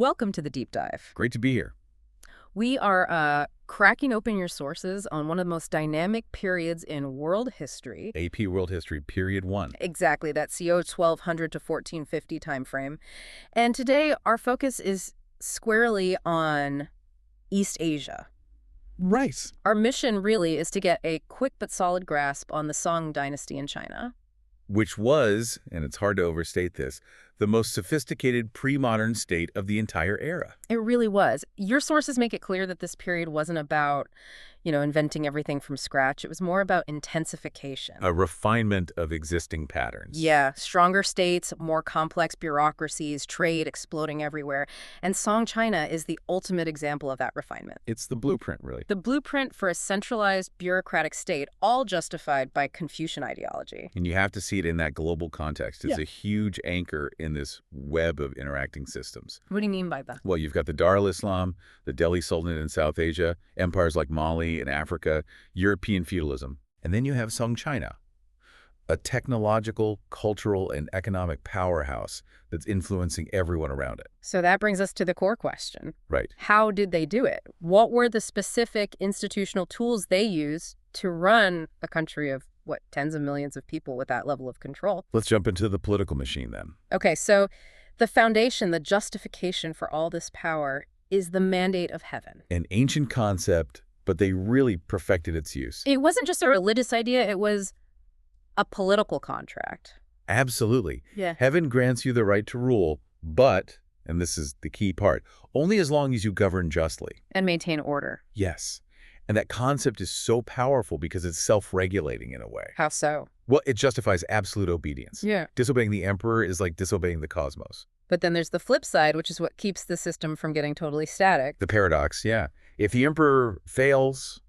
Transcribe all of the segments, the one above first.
Welcome to the deep dive. Great to be here. We are cracking open your sources on one of the most dynamic periods in world history. AP World History, period 1. Exactly, that CO 1200 to 1450 timeframe. And today our focus is squarely on East Asia. Right. Our mission really is to get a quick but solid grasp on the Song Dynasty in China. Which was, and it's hard to overstate this, the most sophisticated pre-modern state of the entire era. It really was. Your sources make it clear that this period wasn't about, inventing everything from scratch. It was more about intensification. A refinement of existing patterns. Yeah, stronger states, more complex bureaucracies, trade exploding everywhere. And Song China is the ultimate example of that refinement. It's the blueprint, really. The blueprint for a centralized bureaucratic state, all justified by Confucian ideology. And you have to see it in that global context. It's a huge anchor in this web of interacting systems. What do you mean by that? Well, you've got the Dar-al-Islam, the Delhi Sultanate in South Asia, empires like Mali and Africa, European feudalism. And then you have Song China, a technological, cultural, and economic powerhouse that's influencing everyone around it. So that brings us to the core question. Right. How did they do it? What were the specific institutional tools they used to run a country of, tens of millions of people with that level of control? Let's jump into the political machine then. Okay, so the foundation, the justification for all this power is the mandate of heaven. An ancient concept, but they really perfected its use. It wasn't just a religious idea, it was a political contract. Absolutely. Yeah. Heaven grants you the right to rule, but, and this is the key part, only as long as you govern justly. And maintain order. Yes. And that concept is so powerful because it's self-regulating in a way. How so? Well, it justifies absolute obedience. Yeah. Disobeying the emperor is like disobeying the cosmos. But then there's the flip side, which is what keeps the system from getting totally static. The paradox, yeah. If the emperor fails,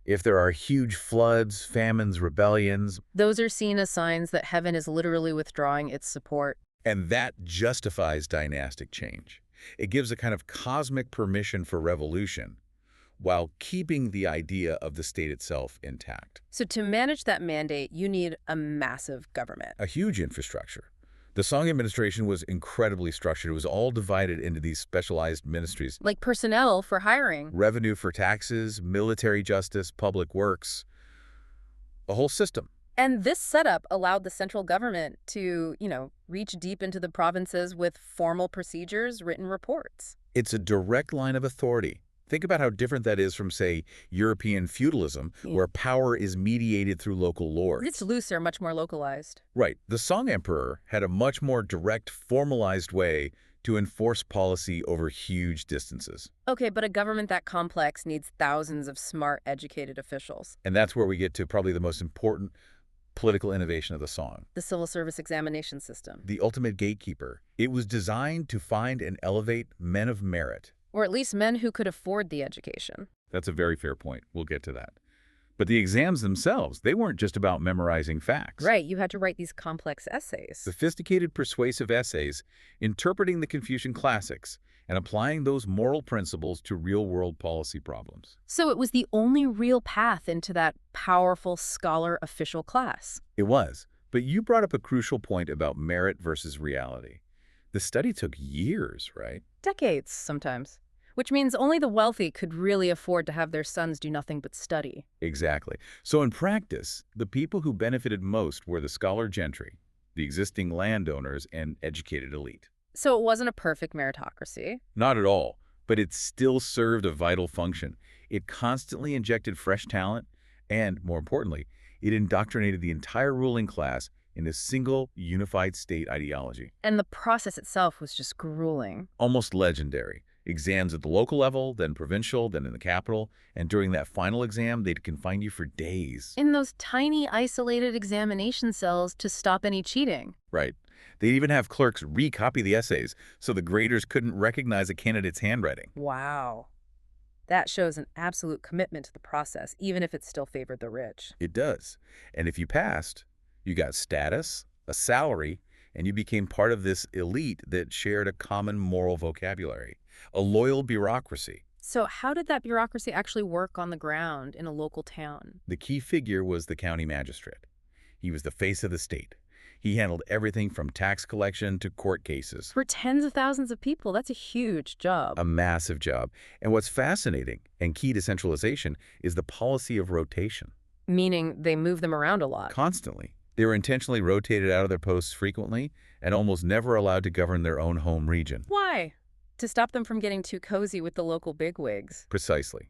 if there are huge floods, famines, rebellions, those are seen as signs that heaven is literally withdrawing its support. and that justifies dynastic change. It gives a kind of cosmic permission for revolution, while keeping the idea of the state itself intact. So to manage that mandate, you need a massive government. A huge infrastructure. The Song administration was incredibly structured. It was all divided into these specialized ministries. Like personnel for hiring. Revenue for taxes, military justice, public works, a whole system. And this setup allowed the central government to, reach deep into the provinces with formal procedures, written reports. It's a direct line of authority. Think about how different that is from, say, European feudalism, where power is mediated through local lords. It's looser, much more localized. Right. The Song emperor had a much more direct, formalized way to enforce policy over huge distances. Okay, but a government that complex needs thousands of smart, educated officials. And that's where we get to probably the most important political innovation of the Song. The civil service examination system. The ultimate gatekeeper. It was designed to find and elevate men of merit. Or at least men who could afford the education. That's a very fair point. We'll get to that. But the exams themselves, they weren't just about memorizing facts. Right, you had to write these complex essays. Sophisticated, persuasive essays, interpreting the Confucian classics, and applying those moral principles to real-world policy problems. So it was the only real path into that powerful scholar official class. It was. But you brought up a crucial point about merit versus reality. The study took years, right? Decades, sometimes. Which means only the wealthy could really afford to have their sons do nothing but study. Exactly. So in practice, the people who benefited most were the scholar gentry, the existing landowners, and educated elite. So it wasn't a perfect meritocracy. Not at all, but it still served a vital function. It constantly injected fresh talent, and, more importantly, it indoctrinated the entire ruling class in a single, unified state ideology. And the process itself was just grueling. Almost legendary. Exams at the local level, then provincial, then in the capital, and during that final exam, they'd confine you for days. In those tiny, isolated examination cells to stop any cheating. Right. They'd even have clerks recopy the essays so the graders couldn't recognize a candidate's handwriting. Wow. That shows an absolute commitment to the process, even if it still favored the rich. It does. And if you passed, you got status, a salary, and you became part of this elite that shared a common moral vocabulary, a loyal bureaucracy. So how did that bureaucracy actually work on the ground in a local town? The key figure was the county magistrate. He was the face of the state. He handled everything from tax collection to court cases. For tens of thousands of people, that's a huge job. A massive job. And what's fascinating and key to centralization is the policy of rotation. Meaning they move them around a lot. Constantly. They were intentionally rotated out of their posts frequently and almost never allowed to govern their own home region. Why? To stop them from getting too cozy with the local bigwigs. Precisely.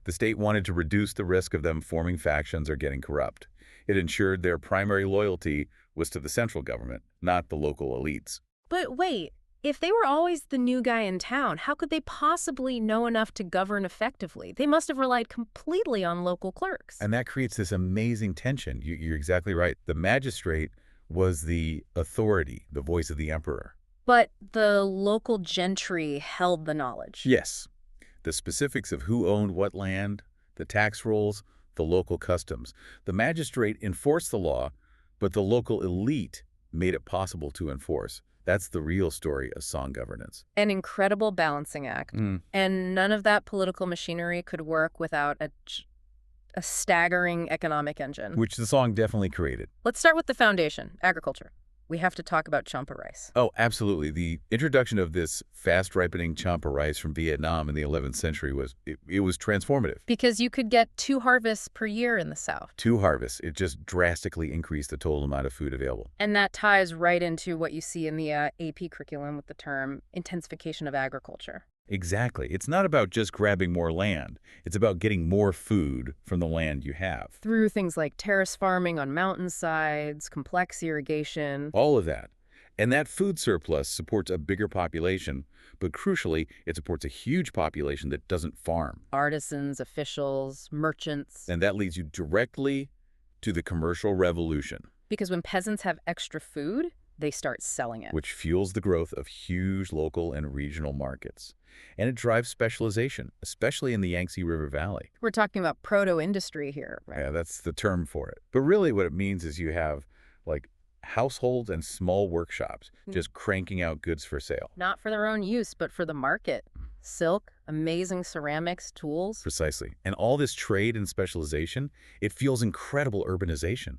The state wanted to reduce the risk of them forming factions or getting corrupt. It ensured their primary loyalty was to the central government, not the local elites. But wait, if they were always the new guy in town, how could they possibly know enough to govern effectively? They must have relied completely on local clerks. And that creates this amazing tension. You're exactly right. The magistrate was the authority, the voice of the emperor. But the local gentry held the knowledge. Yes. The specifics of who owned what land, the tax rolls, the local customs. The magistrate enforced the law, but the local elite made it possible to enforce. That's the real story of Song governance. An incredible balancing act. And none of that political machinery could work without a staggering economic engine. Which the Song definitely created. Let's start with the foundation, agriculture. We have to talk about champa rice. Oh, absolutely. The introduction of this fast-ripening champa rice from Vietnam in the 11th century was transformative. Because you could get 2 harvests per year in the South. 2 harvests. It just drastically increased the total amount of food available. And that ties right into what you see in the AP curriculum with the term intensification of agriculture. Exactly. It's not about just grabbing more land. It's about getting more food from the land you have. Through things like terrace farming on mountainsides, complex irrigation. All of that. And that food surplus supports a bigger population, but crucially, it supports a huge population that doesn't farm. Artisans, officials, merchants. And that leads you directly to the commercial revolution. Because when peasants have extra food, they start selling it. Which fuels the growth of huge local and regional markets. And it drives specialization, especially in the Yangtze River Valley. We're talking about proto-industry here, right? Yeah, that's the term for it. But really what it means is you have, like, households and small workshops just cranking out goods for sale. Not for their own use, but for the market. Silk, amazing ceramics, tools. Precisely. And all this trade and specialization, it fuels incredible urbanization.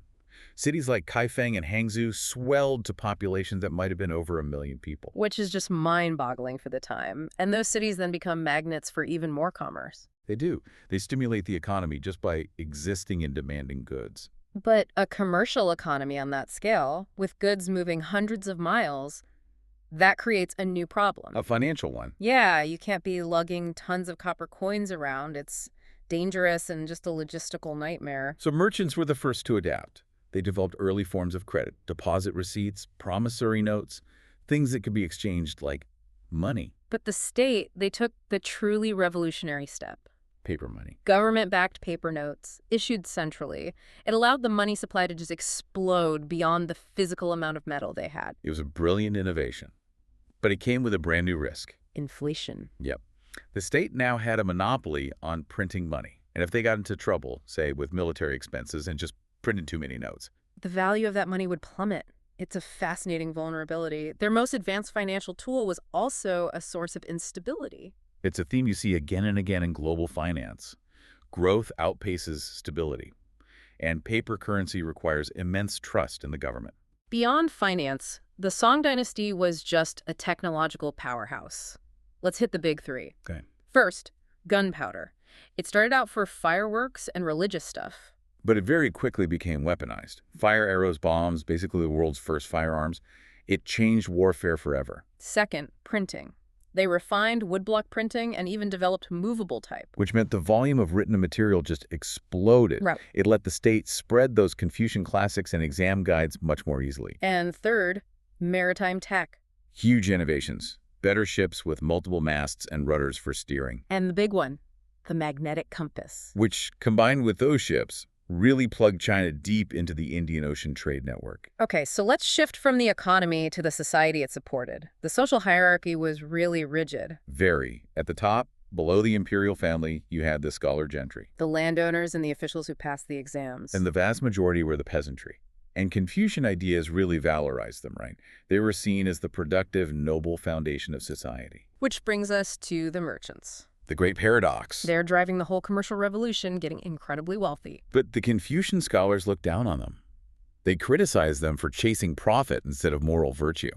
Cities like Kaifeng and Hangzhou swelled to populations that might have been over 1 million people. Which is just mind-boggling for the time. And those cities then become magnets for even more commerce. They do. They stimulate the economy just by existing and demanding goods. But a commercial economy on that scale, with goods moving hundreds of miles, that creates a new problem. A financial one. Yeah, you can't be lugging tons of copper coins around. It's dangerous and just a logistical nightmare. So merchants were the first to adapt. They developed early forms of credit, deposit receipts, promissory notes, things that could be exchanged like money. But the state, they took the truly revolutionary step. Paper money. Government-backed paper notes, issued centrally. It allowed the money supply to just explode beyond the physical amount of metal they had. It was a brilliant innovation. But it came with a brand new risk. Inflation. Yep. The state now had a monopoly on printing money. And if they got into trouble, say with military expenses and just printed too many notes, the value of that money would plummet. It's a fascinating vulnerability. Their most advanced financial tool was also a source of instability. It's a theme you see again and again in global finance. Growth outpaces stability, and paper currency requires immense trust in the government. Beyond finance, the Song Dynasty was just a technological powerhouse. Let's hit the big 3. Okay. First, gunpowder. It started out for fireworks and religious stuff. But it very quickly became weaponized. Fire arrows, bombs, basically the world's first firearms. It changed warfare forever. Second, printing. They refined woodblock printing and even developed movable type. Which meant the volume of written material just exploded. Right. It let the state spread those Confucian classics and exam guides much more easily. And third, maritime tech. Huge innovations. Better ships with multiple masts and rudders for steering. And the big one, the magnetic compass. Which, combined with those ships, really plugged China deep into the Indian Ocean trade network. Okay, so let's shift from the economy to the society it supported. The social hierarchy was really rigid. Very. At the top, below the imperial family, you had the scholar gentry. The landowners and the officials who passed the exams. And the vast majority were the peasantry. And Confucian ideas really valorized them, right? They were seen as the productive, noble foundation of society. Which brings us to the merchants. The great paradox. They're driving the whole commercial revolution, getting incredibly wealthy. But the Confucian scholars looked down on them. They criticized them for chasing profit instead of moral virtue.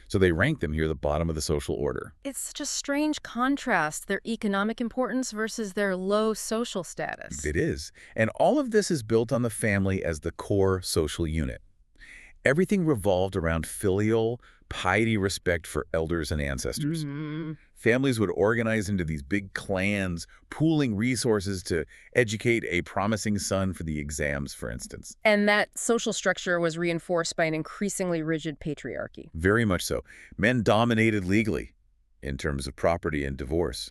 So they ranked them near the bottom of the social order. It's such a strange contrast, their economic importance versus their low social status. It is. And all of this is built on the family as the core social unit. Everything revolved around filial, piety respect for elders and ancestors. Families would organize into these big clans, pooling resources to educate a promising son for the exams, for instance. And that social structure was reinforced by an increasingly rigid patriarchy. Very much so. Men dominated legally in terms of property and divorce.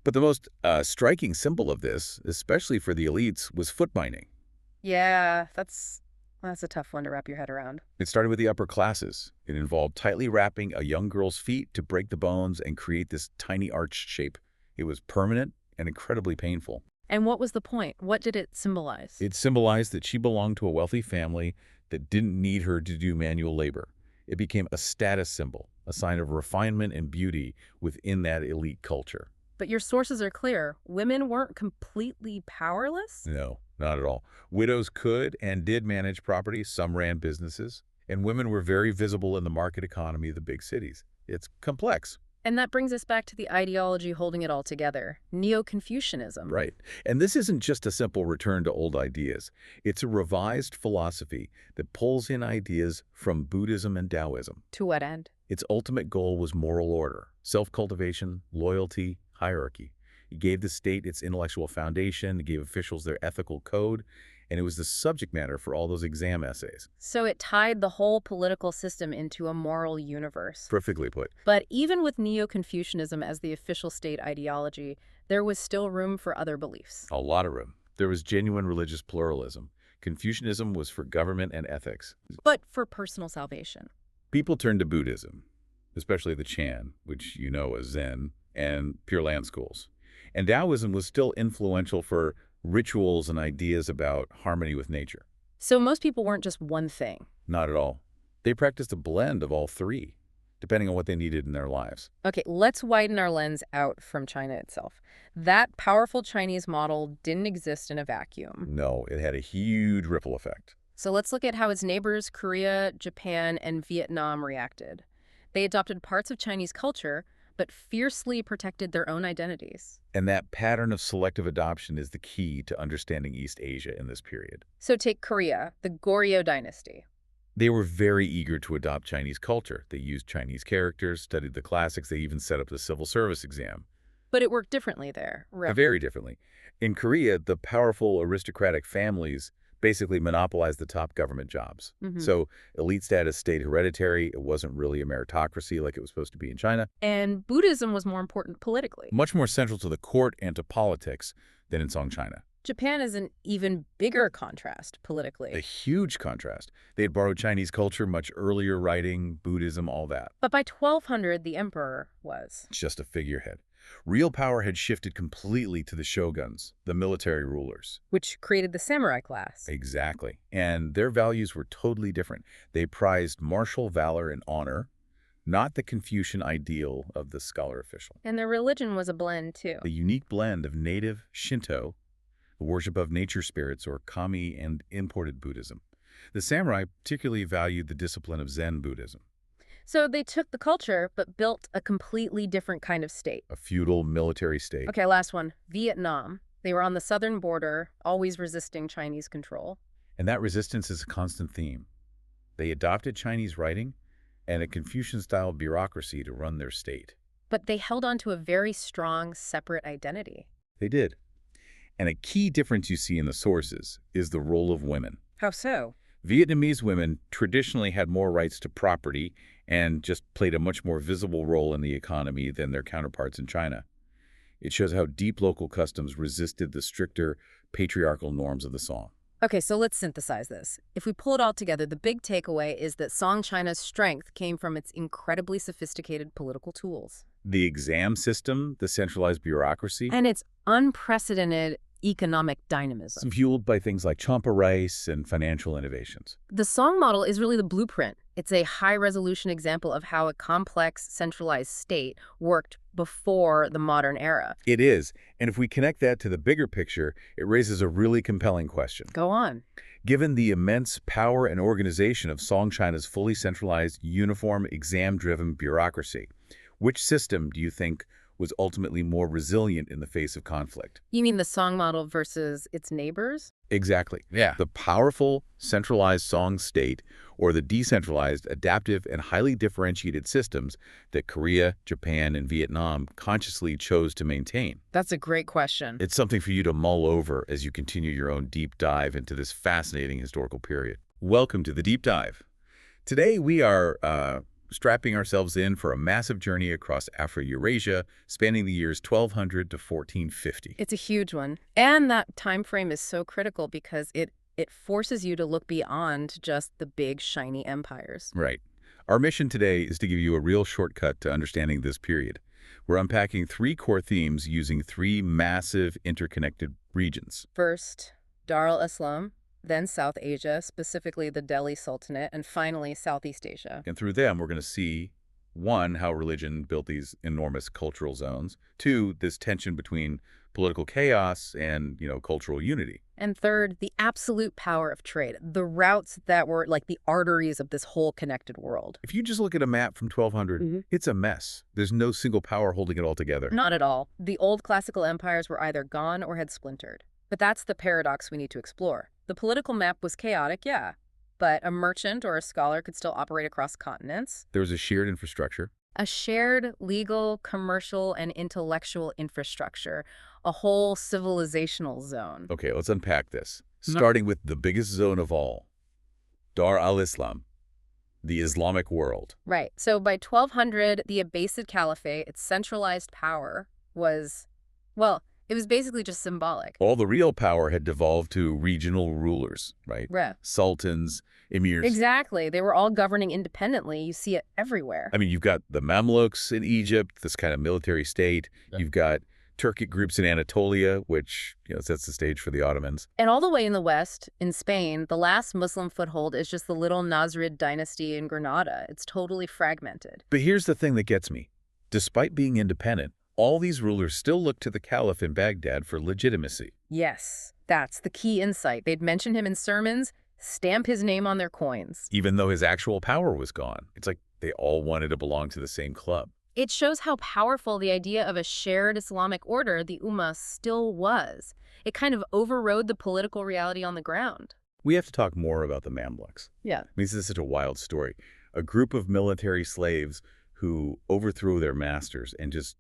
But the most striking symbol of this, especially for the elites, was foot binding. Yeah, that's a tough one to wrap your head around. It started with the upper classes. It involved tightly wrapping a young girl's feet to break the bones and create this tiny arched shape. It was permanent and incredibly painful. And what was the point? What did it symbolize? It symbolized that she belonged to a wealthy family that didn't need her to do manual labor. It became a status symbol, a sign of refinement and beauty within that elite culture. But your sources are clear. Women weren't completely powerless? No, not at all. Widows could and did manage property. Some ran businesses. And women were very visible in the market economy of the big cities. It's complex. And that brings us back to the ideology holding it all together, Neo-Confucianism. Right. And this isn't just a simple return to old ideas. It's a revised philosophy that pulls in ideas from Buddhism and Taoism. To what end? Its ultimate goal was moral order, self-cultivation, loyalty, hierarchy. It gave the state its intellectual foundation, it gave officials their ethical code, and it was the subject matter for all those exam essays. So it tied the whole political system into a moral universe. Perfectly put. But even with Neo-Confucianism as the official state ideology, there was still room for other beliefs. A lot of room. There was genuine religious pluralism. Confucianism was for government and ethics. But for personal salvation. People turned to Buddhism, especially the Chan, which you know as Zen, and Pure Land schools. And Taoism was still influential for rituals and ideas about harmony with nature. So most people weren't just one thing. Not at all. They practiced a blend of all three, depending on what they needed in their lives. Okay, let's widen our lens out from China itself. That powerful Chinese model didn't exist in a vacuum. No, it had a huge ripple effect. So let's look at how its neighbors, Korea, Japan, and Vietnam reacted. They adopted parts of Chinese culture, but fiercely protected their own identities. And that pattern of selective adoption is the key to understanding East Asia in this period. So take Korea, the Goryeo dynasty. They were very eager to adopt Chinese culture. They used Chinese characters, studied the classics, they even set up the civil service exam. But it worked differently there. Very differently. In Korea, the powerful aristocratic families basically monopolized the top government jobs. So elite status stayed hereditary. It wasn't really a meritocracy like it was supposed to be in China. And Buddhism was more important politically. Much more central to the court and to politics than in Song China. Japan is an even bigger contrast politically. A huge contrast. They had borrowed Chinese culture much earlier, writing, Buddhism, all that. But by 1200, the emperor was Just a figurehead. Real power had shifted completely to the shoguns, the military rulers. which created the samurai class. Exactly. And their values were totally different. They prized martial valor and honor, not the Confucian ideal of the scholar official. And their religion was a blend, too. A unique blend of native Shinto, the worship of nature spirits, or kami, and imported Buddhism. The samurai particularly valued the discipline of Zen Buddhism. So they took the culture, but built a completely different kind of state. A feudal military state. Okay, last one. Vietnam. They were on the southern border, always resisting Chinese control. And that resistance is a constant theme. They adopted Chinese writing and a Confucian-style bureaucracy to run their state. But they held on to a very strong, separate identity. They did. And a key difference you see in the sources is the role of women. How so? Vietnamese women traditionally had more rights to property and just played a much more visible role in the economy than their counterparts in China. It shows how deep local customs resisted the stricter patriarchal norms of the Song. Okay, so let's synthesize this. If we pull it all together, the big takeaway is that Song China's strength came from its incredibly sophisticated political tools. The exam system, the centralized bureaucracy, And its unprecedented economic dynamism. fueled by things like champa rice and financial innovations. The Song model is really the blueprint. It's a high-resolution example of how a complex, centralized state worked before the modern era. It is, and if we connect that to the bigger picture, it raises a really compelling question. Go on. Given the immense power and organization of Song China's fully centralized, uniform, exam-driven bureaucracy, which system do you think was ultimately more resilient in the face of conflict? You mean the Song model versus its neighbors? Exactly. Yeah. The powerful, centralized Song state or the decentralized, adaptive, and highly differentiated systems that Korea, Japan, and Vietnam consciously chose to maintain? That's a great question. It's something for you to mull over as you continue your own deep dive into this fascinating historical period. Welcome to the Deep Dive. Today we are strapping ourselves in for a massive journey across Afro-Eurasia, spanning the years 1200 to 1450. It's a huge one. And that time frame is so critical because it forces you to look beyond just the big, shiny empires. Right. Our mission today is to give you a real shortcut to understanding this period. We're unpacking three core themes using three massive interconnected regions. First, Dar-al-Islam, then South Asia, specifically the Delhi Sultanate, and finally Southeast Asia. And through them, we're going to see, one, how religion built these enormous cultural zones. Two, this tension between political chaos and, cultural unity. And third, the absolute power of trade, the routes that were like the arteries of this whole connected world. If you just look at a map from 1200, it's a mess. There's no single power holding it all together. Not at all. The old classical empires were either gone or had splintered. But that's the paradox we need to explore. The political map was chaotic, yeah, but a merchant or a scholar could still operate across continents. There was a shared infrastructure. A shared legal, commercial, and intellectual infrastructure, a whole civilizational zone. Okay, let's unpack this. Starting with the biggest zone of all, Dar-al-Islam, the Islamic world. Right. So by 1200, the Abbasid Caliphate, its centralized power, was, well, it was basically just symbolic. All the real power had devolved to regional rulers, right? Yeah. Sultans, emirs. Exactly. They were all governing independently. You see it everywhere. I mean, you've got the Mamluks in Egypt, this kind of military state. Yeah. You've got Turkic groups in Anatolia, which sets the stage for the Ottomans. And all the way in the west, in Spain, the last Muslim foothold is just the little Nasrid dynasty in Granada. It's totally fragmented. But here's the thing that gets me. Despite being independent, all these rulers still look to the caliph in Baghdad for legitimacy. Yes, that's the key insight. They'd mention him in sermons, stamp his name on their coins. Even though his actual power was gone. It's like they all wanted to belong to the same club. It shows how powerful the idea of a shared Islamic order, the Ummah, still was. It kind of overrode the political reality on the ground. We have to talk more about the Mamluks. Yeah. I mean, this is such a wild story. A group of military slaves who overthrew their masters and just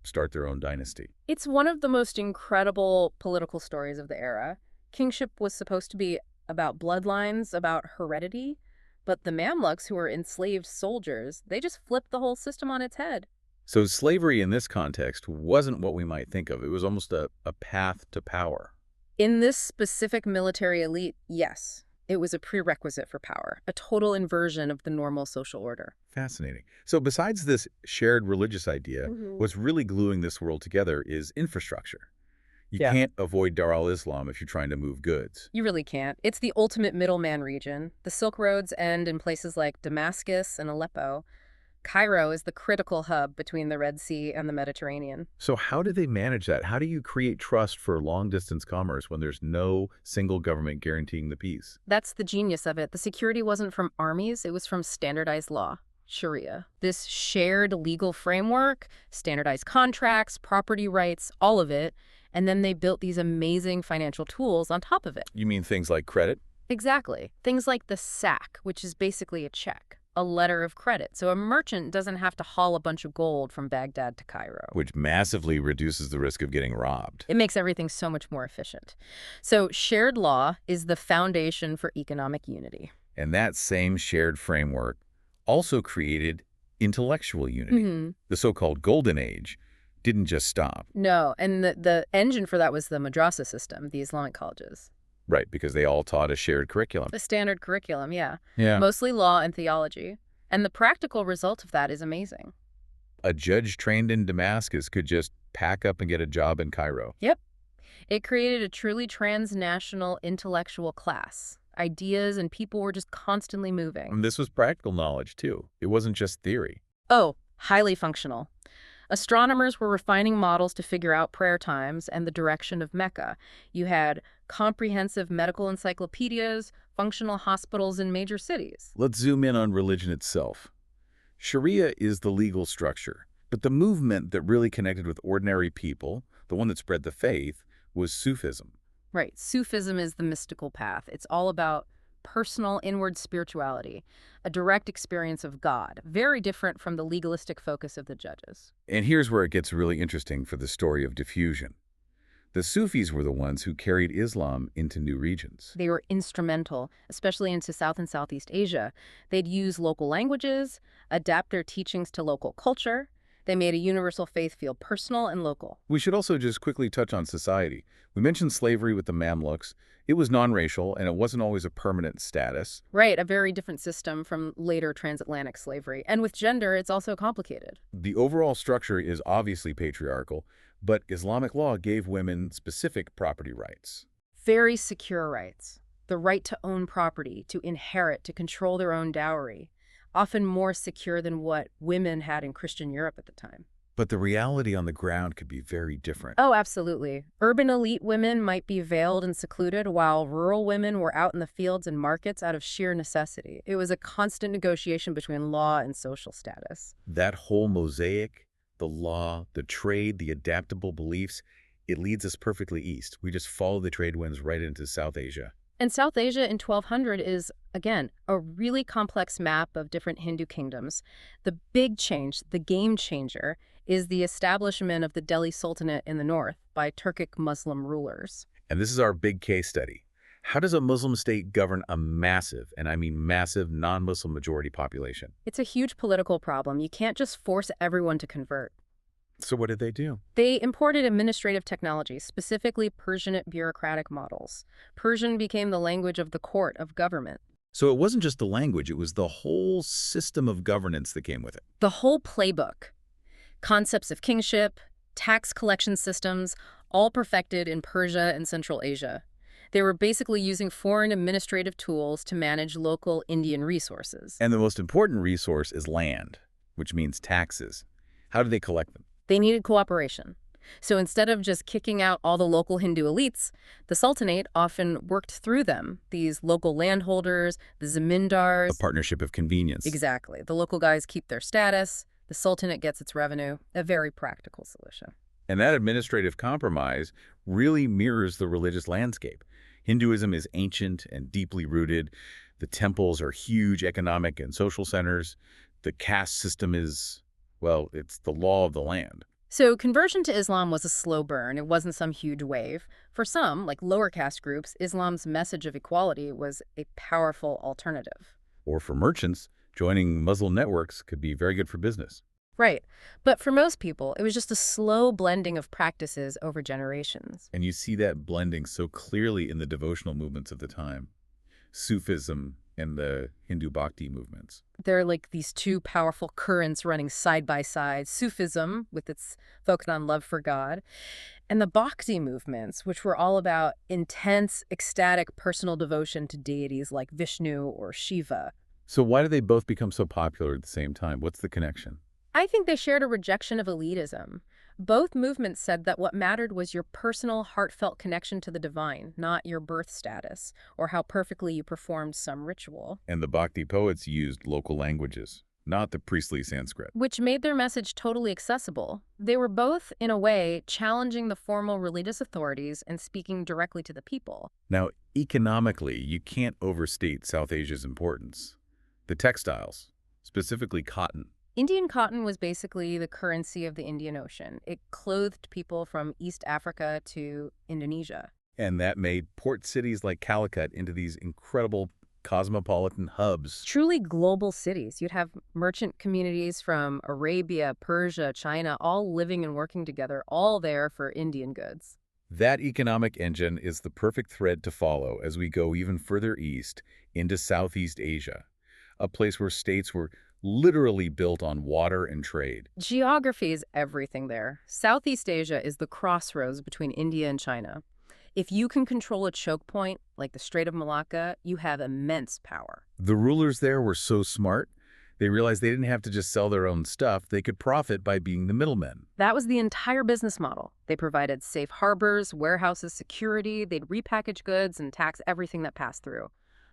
start their own dynasty. It's one of the most incredible political stories of the era. Kingship was supposed to be about bloodlines, about heredity, but the Mamluks, who were enslaved soldiers, they just flipped the whole system on its head. So slavery in this context wasn't what we might think of. It was almost a path to power. In this specific military elite, yes, it was a prerequisite for power, a total inversion of the normal social order. Fascinating. So besides this shared religious idea, what's really gluing this world together is infrastructure. You can't avoid Dar-al-Islam if you're trying to move goods. You really can't. It's the ultimate middleman region. The Silk Roads end in places like Damascus and Aleppo. Cairo is the critical hub between the Red Sea and the Mediterranean. So how do they manage that? How do you create trust for long-distance commerce when there's no single government guaranteeing the peace? That's the genius of it. The security wasn't from armies, it was from standardized law, Sharia. This shared legal framework, standardized contracts, property rights, all of it, and then they built these amazing financial tools on top of it. You mean things like credit? Exactly. Things like the sack, which is basically a check. A letter of credit. So a merchant doesn't have to haul a bunch of gold from Baghdad to Cairo. Which massively reduces the risk of getting robbed. It makes everything so much more efficient. So shared law is the foundation for economic unity. And that same shared framework also created intellectual unity. The so-called Golden Age didn't just stop. No, and the engine for that was the madrasa system, the Islamic colleges. Right, because they all taught a shared curriculum. A standard curriculum, yeah. Yeah. Mostly law and theology. And the practical result of that is amazing. A judge trained in Damascus could just pack up and get a job in Cairo. Yep. It created a truly transnational intellectual class, Ideas and people were just constantly moving. And this was practical knowledge, too. It wasn't just theory. Oh, highly functional. Astronomers were refining models to figure out prayer times and the direction of Mecca. You had comprehensive medical encyclopedias, functional hospitals in major cities. Let's zoom in on religion itself. Sharia is the legal structure, but the movement that really connected with ordinary people, the one that spread the faith, was Sufism. Right. Sufism is the mystical path. It's all about personal inward spirituality, a direct experience of God, very different from the legalistic focus of the judges. And here's where it gets really interesting for the story of diffusion. The Sufis were the ones who carried Islam into new regions. They were instrumental, especially into South and Southeast Asia. They'd use local languages, adapt their teachings to local culture. They made a universal faith feel personal and local. We should also just quickly touch on society. We mentioned slavery with the Mamluks. It was non-racial, and it wasn't always a permanent status. Right, a very different system from later transatlantic slavery. And with gender, it's also complicated. The overall structure is obviously patriarchal, but Islamic law gave women specific property rights. Very secure rights. The right to own property, to inherit, to control their own dowry. Often more secure than what women had in Christian Europe at the time. But the reality on the ground could be very different. Oh, absolutely. Urban elite women might be veiled and secluded, while rural women were out in the fields and markets out of sheer necessity. It was a constant negotiation between law and social status. That whole mosaic, the law, the trade, the adaptable beliefs, it leads us perfectly east. We just follow the trade winds right into South Asia. And South Asia in 1200 is, again, a really complex map of different Hindu kingdoms. The big change, the game changer, is the establishment of the Delhi Sultanate in the north by Turkic Muslim rulers. And this is our big case study. How does a Muslim state govern a massive, and I mean massive, non-Muslim majority population? It's a huge political problem. You can't just force everyone to convert. So what did they do? They imported administrative technology, specifically Persianate bureaucratic models. Persian became the language of the court, of government. So it wasn't just the language, it was the whole system of governance that came with it. The whole playbook. Concepts of kingship, tax collection systems, all perfected in Persia and Central Asia. They were basically using foreign administrative tools to manage local Indian resources. And the most important resource is land, which means taxes. How do they collect them? They needed cooperation. So instead of just kicking out all the local Hindu elites, the Sultanate often worked through them, these local landholders, the zamindars. A partnership of convenience. Exactly. The local guys keep their status, the Sultanate gets its revenue, a very practical solution. And that administrative compromise really mirrors the religious landscape. Hinduism is ancient and deeply rooted. The temples are huge economic and social centers. The caste system is, well, it's the law of the land. So conversion to Islam was a slow burn. It wasn't some huge wave. For some, like lower caste groups, Islam's message of equality was a powerful alternative. Or for merchants, joining Muslim networks could be very good for business. Right. But for most people, it was just a slow blending of practices over generations. And you see that blending so clearly in the devotional movements of the time. Sufism and the Hindu Bhakti movements. They're like these two powerful currents running side by side. Sufism, with its focus on love for God, and the Bhakti movements, which were all about intense, ecstatic personal devotion to deities like Vishnu or Shiva. So why do they both become so popular at the same time? What's the connection? I think they shared a rejection of elitism. Both movements said that what mattered was your personal, heartfelt connection to the divine, not your birth status, or how perfectly you performed some ritual. And the Bhakti poets used local languages, not the priestly Sanskrit. Which made their message totally accessible. They were both, in a way, challenging the formal religious authorities and speaking directly to the people. Now, economically, you can't overstate South Asia's importance. The textiles, specifically cotton. Indian cotton was basically the currency of the Indian Ocean. It clothed people from East Africa to Indonesia. And that made port cities like Calicut into these incredible cosmopolitan hubs. Truly global cities. You'd have merchant communities from Arabia, Persia, China, all living and working together, all there for Indian goods. That economic engine is the perfect thread to follow as we go even further east into Southeast Asia, a place where states were literally built on water and trade. Geography is everything there. Southeast Asia is the crossroads between India and China. If you can control a choke point, like the Strait of Malacca, you have immense power. The rulers there were so smart, they realized they didn't have to just sell their own stuff. They could profit by being the middlemen. That was the entire business model. They provided safe harbors, warehouses, security. They'd repackage goods and tax everything that passed through.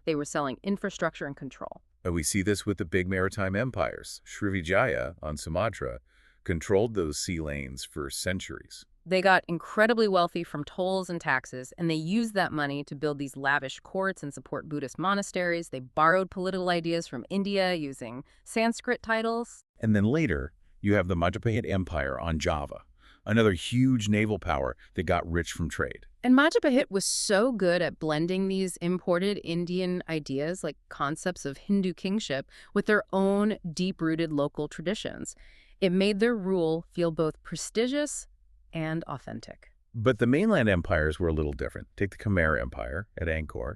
They were selling infrastructure and control. And we see this with the big maritime empires. Srivijaya on Sumatra controlled those sea lanes for centuries. They got incredibly wealthy from tolls and taxes, and they used that money to build these lavish courts and support Buddhist monasteries. They borrowed political ideas from India using Sanskrit titles. And then later, you have the Majapahit Empire on Java, another huge naval power that got rich from trade. And Majapahit was so good at blending these imported Indian ideas, like concepts of Hindu kingship, with their own deep-rooted local traditions. It made their rule feel both prestigious and authentic. But the mainland empires were a little different. Take the Khmer Empire at Angkor.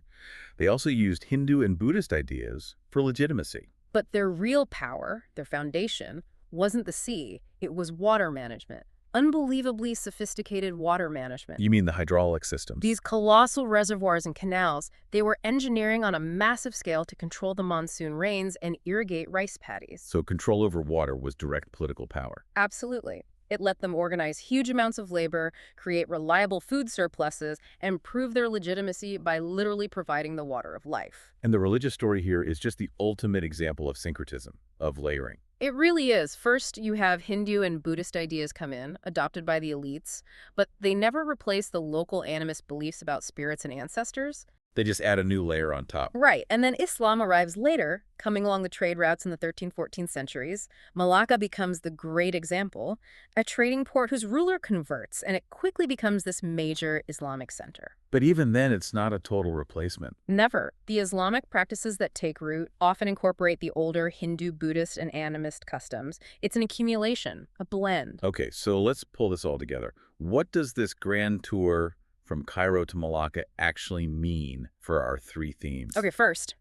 They also used Hindu and Buddhist ideas for legitimacy. But their real power, their foundation, wasn't the sea. It was water management. Unbelievably sophisticated water management. You mean the hydraulic systems? These colossal reservoirs and canals, they were engineering on a massive scale to control the monsoon rains and irrigate rice paddies. So control over water was direct political power. Absolutely. It let them organize huge amounts of labor, create reliable food surpluses, and prove their legitimacy by literally providing the water of life. And the religious story here is just the ultimate example of syncretism, of layering. It really is. First, you have Hindu and Buddhist ideas come in, adopted by the elites, but they never replace the local animist beliefs about spirits and ancestors. They just add a new layer on top. Right, and then Islam arrives later, coming along the trade routes in the 13th, 14th centuries. Malacca becomes the great example, a trading port whose ruler converts, and it quickly becomes this major Islamic center. But even then, it's not a total replacement. Never. The Islamic practices that take root often incorporate the older Hindu, Buddhist, and animist customs. It's an accumulation, a blend. Okay, so let's pull this all together. What does this grand tour from Cairo to Malacca actually mean for our three themes? Okay, first,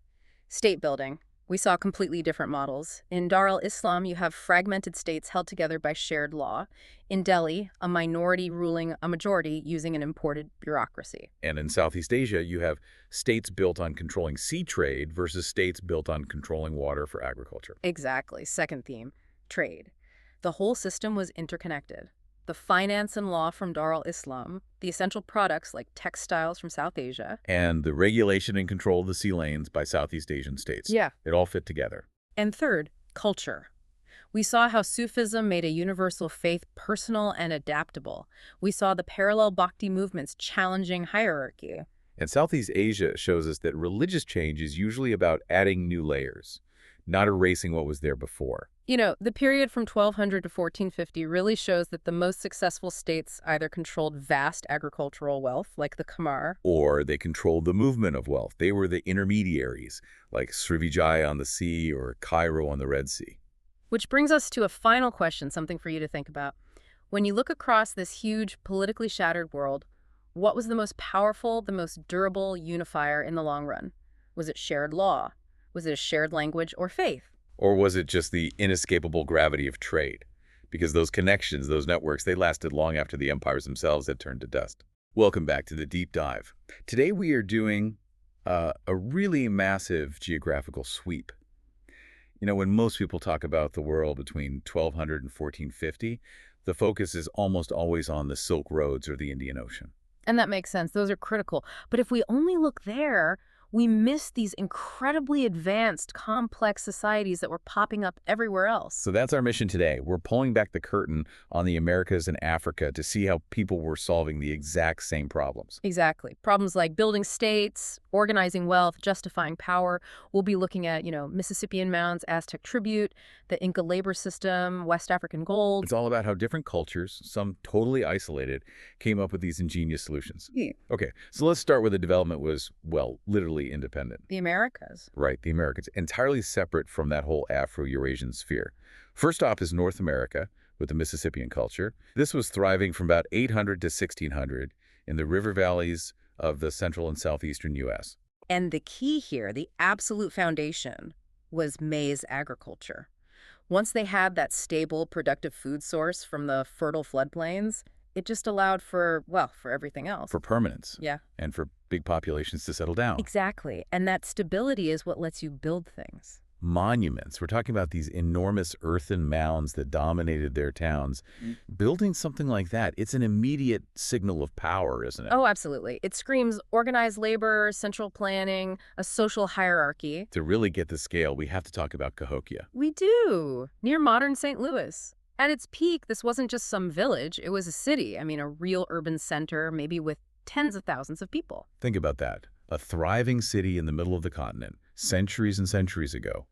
state building. We saw completely different models. In Dar-al-Islam, you have fragmented states held together by shared law. In Delhi, a minority ruling a majority using an imported bureaucracy. And in Southeast Asia, you have states built on controlling sea trade versus states built on controlling water for agriculture. Exactly. Second theme, trade. The whole system was interconnected. The finance and law from Dar-al-Islam, the essential products like textiles from South Asia. And the regulation and control of the sea lanes by Southeast Asian states. Yeah. It all fit together. And third, culture. We saw how Sufism made a universal faith personal and adaptable. We saw the parallel Bhakti movements challenging hierarchy. And Southeast Asia shows us that religious change is usually about adding new layers, not erasing what was there before. You know, the period from 1200 to 1450 really shows that the most successful states either controlled vast agricultural wealth, like the Khmer, or they controlled the movement of wealth. They were the intermediaries, like Srivijaya on the sea or Cairo on the Red Sea. which brings us to a final question, something for you to think about. When you look across this huge, politically shattered world, what was the most powerful, the most durable unifier in the long run? Was it shared law? Was it a shared language or faith? Or was it just the inescapable gravity of trade? Because those connections, those networks, they lasted long after the empires themselves had turned to dust. Welcome back to the Deep Dive. Today we are doing a really massive geographical sweep. You know, when most people talk about the world between 1200 and 1450, the focus is almost always on the Silk Roads or the Indian Ocean. And that makes sense. Those are critical. But if we only look there, we miss these incredibly advanced, complex societies that were popping up everywhere else. So that's our mission today. We're pulling back the curtain on the Americas and Africa to see how people were solving the exact same problems. Exactly. Problems like building states, organizing wealth, justifying power. We'll be looking at, Mississippian mounds, Aztec tribute, the Inca labor system, West African gold. It's all about how different cultures, some totally isolated, came up with these ingenious solutions. Yeah. Okay, so let's start where the development was, well, literally independent. The Americas. Right, the Americas, entirely separate from that whole Afro-Eurasian sphere. First off is North America with the Mississippian culture. This was thriving from about 800 to 1600 in the river valleys of the central and southeastern U.S. And the key here, the absolute foundation, was maize agriculture. Once they had that stable, productive food source from the fertile floodplains, It just allowed for, well, for everything else. For permanence. Yeah. And for big populations to settle down. Exactly. And that stability is what lets you build things. Monuments. We're talking about these enormous earthen mounds that dominated their towns. Building something like that, it's an immediate signal of power, isn't it? Oh, absolutely. It screams organized labor, central planning, a social hierarchy. To really get the scale, we have to talk about Cahokia. We do, near modern St. Louis. At its peak, this wasn't just some village, it was a city. I mean, a real urban center, maybe with tens of thousands of people. Think about that. A thriving city in the middle of the continent, centuries and centuries ago.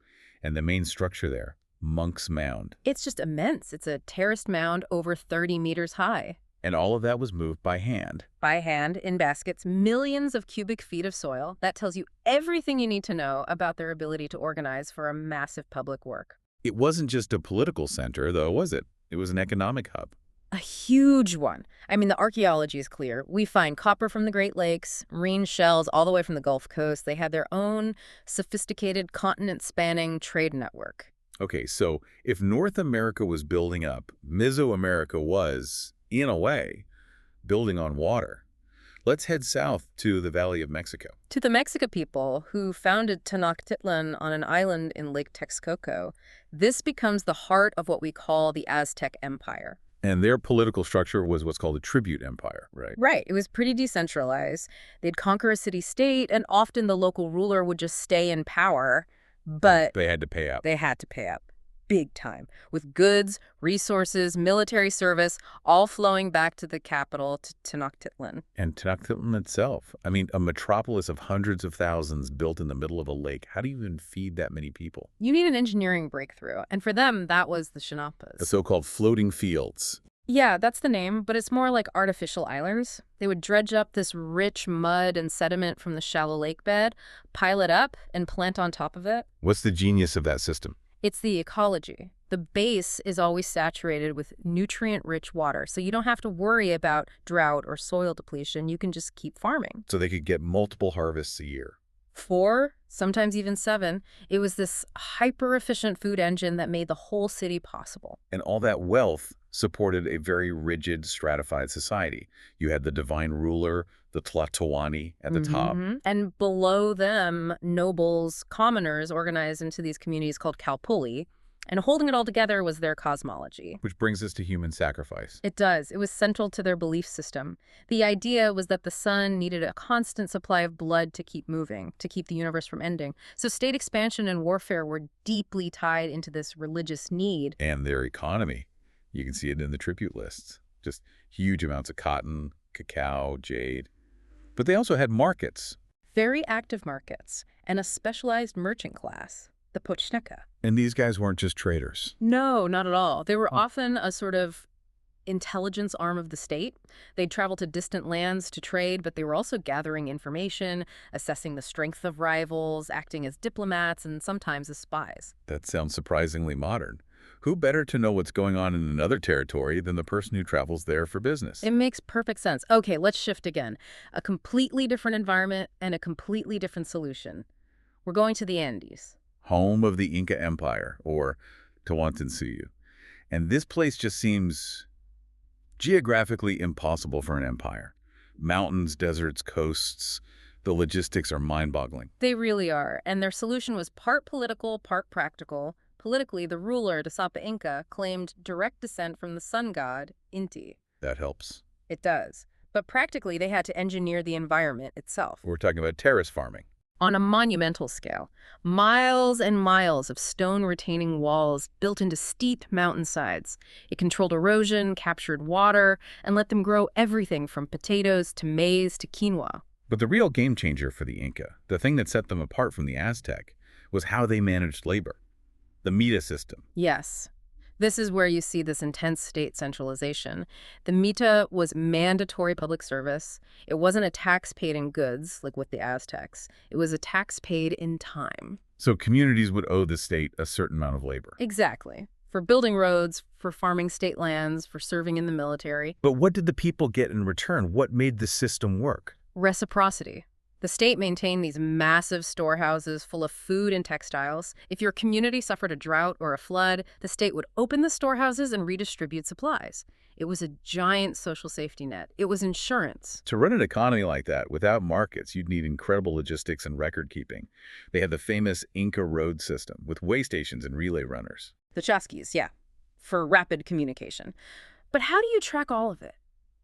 And the main structure there, Monk's Mound. It's just immense. It's a terraced mound over 30 meters high. And all of that was moved by hand. By hand, in baskets, millions of cubic feet of soil. That tells you everything you need to know about their ability to organize for a massive public work. It wasn't just a political center, though, was it? It was an economic hub. A huge one. I mean, the archaeology is clear. We find copper from the Great Lakes, marine shells all the way from the Gulf Coast. They had their own sophisticated continent-spanning trade network. Okay, so if North America was building up, Mesoamerica was, in a way, building on water. Let's head south to the Valley of Mexico. To the Mexica people who founded Tenochtitlan on an island in Lake Texcoco, this becomes the heart of what we call the Aztec Empire. And their political structure was what's called a tribute empire, right? Right. It was pretty decentralized. They'd conquer a city-state, and often the local ruler would just stay in power, but They had to pay up. they had to pay up. Big time. With goods, resources, military service, all flowing back to the capital, to Tenochtitlan. And Tenochtitlan itself. I mean, a metropolis of hundreds of thousands built in the middle of a lake. How do you even feed that many people? You need an engineering breakthrough, and for them, that was the The Chinampas. so-called floating fields. Yeah, that's the name, but it's more like artificial islands. They would dredge up this rich mud and sediment from the shallow lake bed, pile it up, and plant on top of it. What's the genius of that system? It's the ecology. The base is always saturated with nutrient-rich water, so you don't have to worry about drought or soil depletion. You can just keep farming. So they could get multiple harvests a year. 4, sometimes even 7, it was this hyper-efficient food engine that made the whole city possible. And all that wealth supported a very rigid, stratified society. You had the divine ruler, the Tlatoani at the top. And below them, nobles, commoners organized into these communities called Calpulli, and holding it all together was their cosmology. Which brings us to human sacrifice. It does. It was central to their belief system. The idea was that the sun needed a constant supply of blood to keep moving, to keep the universe from ending. So state expansion and warfare were deeply tied into this religious need. And their economy. You can see it in the tribute lists. Just huge amounts of cotton, cacao, jade. But they also had markets. Very active markets, and a specialized merchant class, the Pochneka. And these guys weren't just traders. No, not at all. They were often a sort of intelligence arm of the state. They'd travel to distant lands to trade, but they were also gathering information, assessing the strength of rivals, acting as diplomats, and sometimes as spies. That sounds surprisingly modern. Who better to know what's going on in another territory than the person who travels there for business? It makes perfect sense. Okay, let's shift again. A completely different environment and a completely different solution. We're going to the Andes. Home of the Inca Empire, or Tawantinsuyu. And this place just seems geographically impossible for an empire. Mountains, deserts, coasts, the logistics are mind-boggling. They really are, and their solution was part political, part practical. Politically, the ruler, Dasapa Inca, claimed direct descent from the sun god, Inti. That helps. It does. But practically, they had to engineer the environment itself. We're talking about terrace farming. On a monumental scale, miles and miles of stone retaining walls built into steep mountainsides. It controlled erosion, captured water, and let them grow everything from potatoes to maize to quinoa. But the real game changer for the Inca, the thing that set them apart from the Aztec, was how they managed labor. The Mita system. Yes. This is where you see this intense state centralization. The Mita was mandatory public service. It wasn't a tax paid in goods, like with the Aztecs. It was a tax paid in time. So communities would owe the state a certain amount of labor. Exactly. For building roads, for farming state lands, for serving in the military. But what did the people get in return? What made the system work? Reciprocity. The state maintained these massive storehouses full of food and textiles. If your community suffered a drought or a flood, the state would open the storehouses and redistribute supplies. It was a giant social safety net. It was insurance. To run an economy like that without markets, you'd need incredible logistics and record keeping. They had the famous Inca road system with way stations and relay runners. The chasquis, yeah, for rapid communication. But how do you track all of it?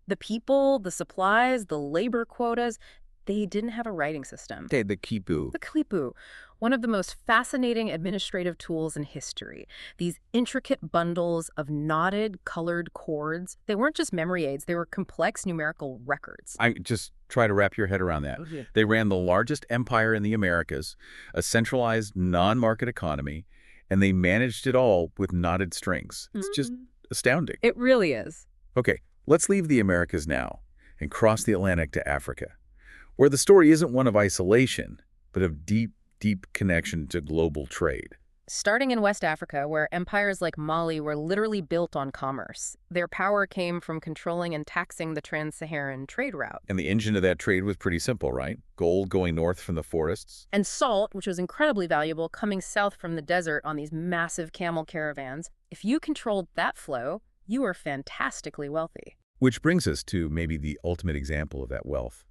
The people, the supplies, the labor quotas, they didn't have a writing system. The Kipu. The klipu, one of the most fascinating administrative tools in history. These intricate bundles of knotted, colored cords. They weren't just memory aids, they were complex numerical records. I just try to wrap your head around that. Okay. They ran the largest empire in the Americas, a centralized, non-market economy, and they managed it all with knotted strings. It's just astounding. It really is. Okay, let's leave the Americas now and cross the Atlantic to Africa, where the story isn't one of isolation, but of deep, deep connection to global trade. Starting in West Africa, where empires like Mali were literally built on commerce, their power came from controlling and taxing the trans-Saharan trade route. And the engine of that trade was pretty simple, right? Gold going north from the forests. And salt, which was incredibly valuable, coming south from the desert on these massive camel caravans. If you controlled that flow, you were fantastically wealthy. Which brings us to maybe the ultimate example of that wealth,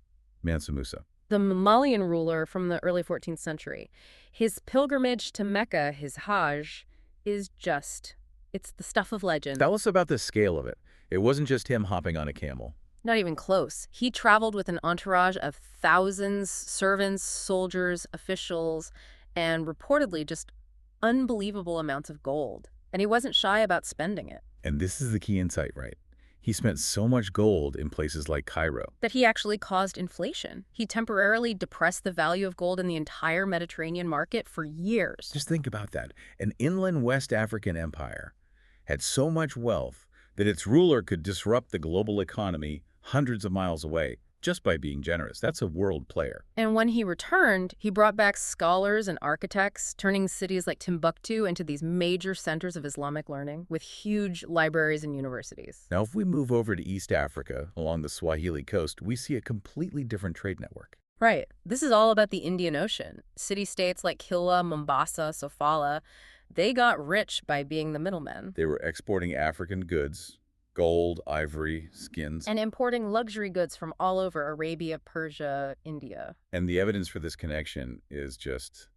Mansa Musa. The Malian ruler from the early 14th century. His pilgrimage to Mecca, his Hajj, is it's the stuff of legend. Tell us about the scale of it. It wasn't just him hopping on a camel. Not even close. He traveled with an entourage of thousands, servants, soldiers, officials, and reportedly just unbelievable amounts of gold. And he wasn't shy about spending it. And this is the key insight, right? He spent so much gold in places like Cairo that he actually caused inflation. He temporarily depressed the value of gold in the entire Mediterranean market for years. Just think about that. An inland West African empire had so much wealth that its ruler could disrupt the global economy hundreds of miles away just by being generous. That's a world player. And when he returned, he brought back scholars and architects, turning cities like Timbuktu into these major centers of Islamic learning with huge libraries and universities. Now, if we move over to East Africa along the Swahili coast, we see a completely different trade network. Right. This is all about the Indian Ocean. City-states like Killa, Mombasa, Sofala, they got rich by being the middlemen. They were exporting African goods, gold, ivory, skins. And importing luxury goods from all over Arabia, Persia, India. And the evidence for this connection is just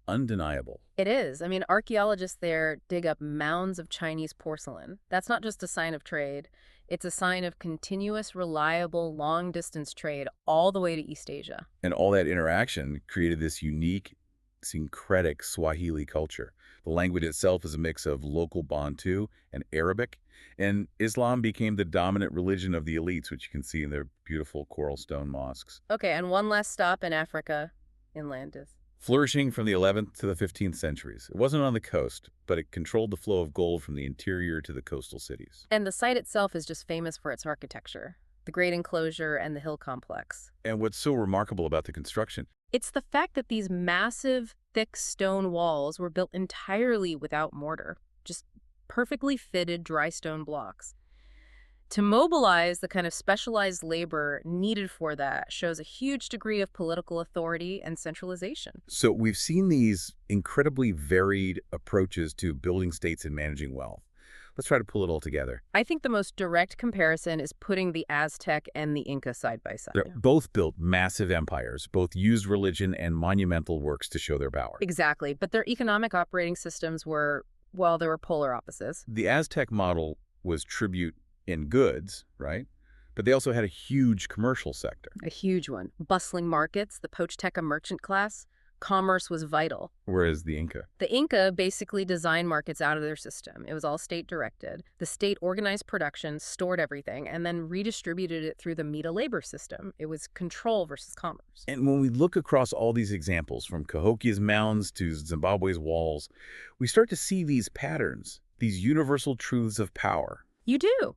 undeniable. It is. I mean, archaeologists there dig up mounds of Chinese porcelain. That's not just a sign of trade. It's a sign of continuous, reliable, long-distance trade all the way to East Asia. And all that interaction created this unique, syncretic Swahili culture. The language itself is a mix of local Bantu and Arabic, and Islam became the dominant religion of the elites, which you can see in their beautiful coral stone mosques. Okay, and one last stop in Africa, inland is. Flourishing from the 11th to the 15th centuries. It wasn't on the coast, but it controlled the flow of gold from the interior to the coastal cities. And the site itself is just famous for its architecture, the great enclosure and the hill complex. And what's so remarkable about the construction? It's the fact that these massive, thick stone walls were built entirely without mortar, just perfectly fitted dry stone blocks. To mobilize the kind of specialized labor needed for that shows a huge degree of political authority and centralization. So we've seen these incredibly varied approaches to building states and managing wealth. Let's try to pull it all together. I think the most direct comparison is putting the Aztec and the Inca side by side. They're both built massive empires, both used religion and monumental works to show their power. Exactly, but their economic operating systems were, well, they were polar opposites. The Aztec model was tribute in goods, right? But they also had a huge commercial sector. A huge one. Bustling markets, the Pochteca merchant class. Commerce was vital. Whereas the Inca? The Inca basically designed markets out of their system. It was all state-directed. The state organized production, stored everything, and then redistributed it through the Mita labor system. It was control versus commerce. And when we look across all these examples, from Cahokia's mounds to Zimbabwe's walls, we start to see these patterns, these universal truths of power. You do.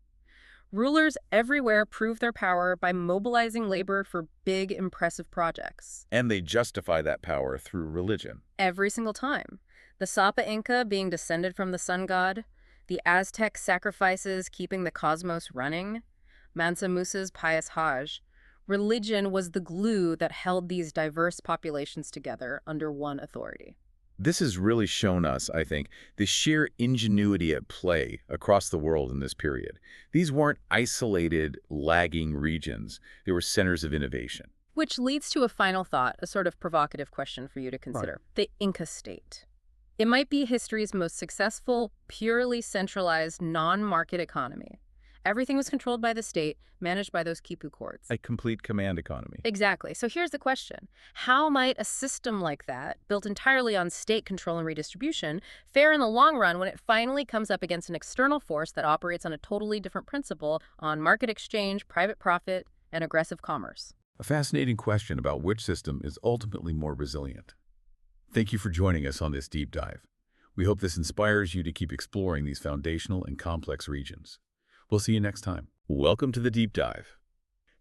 Rulers everywhere prove their power by mobilizing labor for big, impressive projects. And they justify that power through religion. Every single time. The Sapa Inca being descended from the sun god, the Aztec sacrifices keeping the cosmos running, Mansa Musa's pious Hajj. Religion was the glue that held these diverse populations together under one authority. This has really shown us, I think, the sheer ingenuity at play across the world in this period. These weren't isolated, lagging regions. They were centers of innovation. Which leads to a final thought, a sort of provocative question for you to Right. consider. The Inca state. It might be history's most successful, purely centralized, non-market economy. Everything was controlled by the state, managed by those quipu courts. A complete command economy. Exactly. So here's the question. How might a system like that, built entirely on state control and redistribution, fare in the long run when it finally comes up against an external force that operates on a totally different principle, on market exchange, private profit, and aggressive commerce? A fascinating question about which system is ultimately more resilient. Thank you for joining us on this deep dive. We hope this inspires you to keep exploring these foundational and complex regions. We'll see you next time. Welcome to the Deep Dive.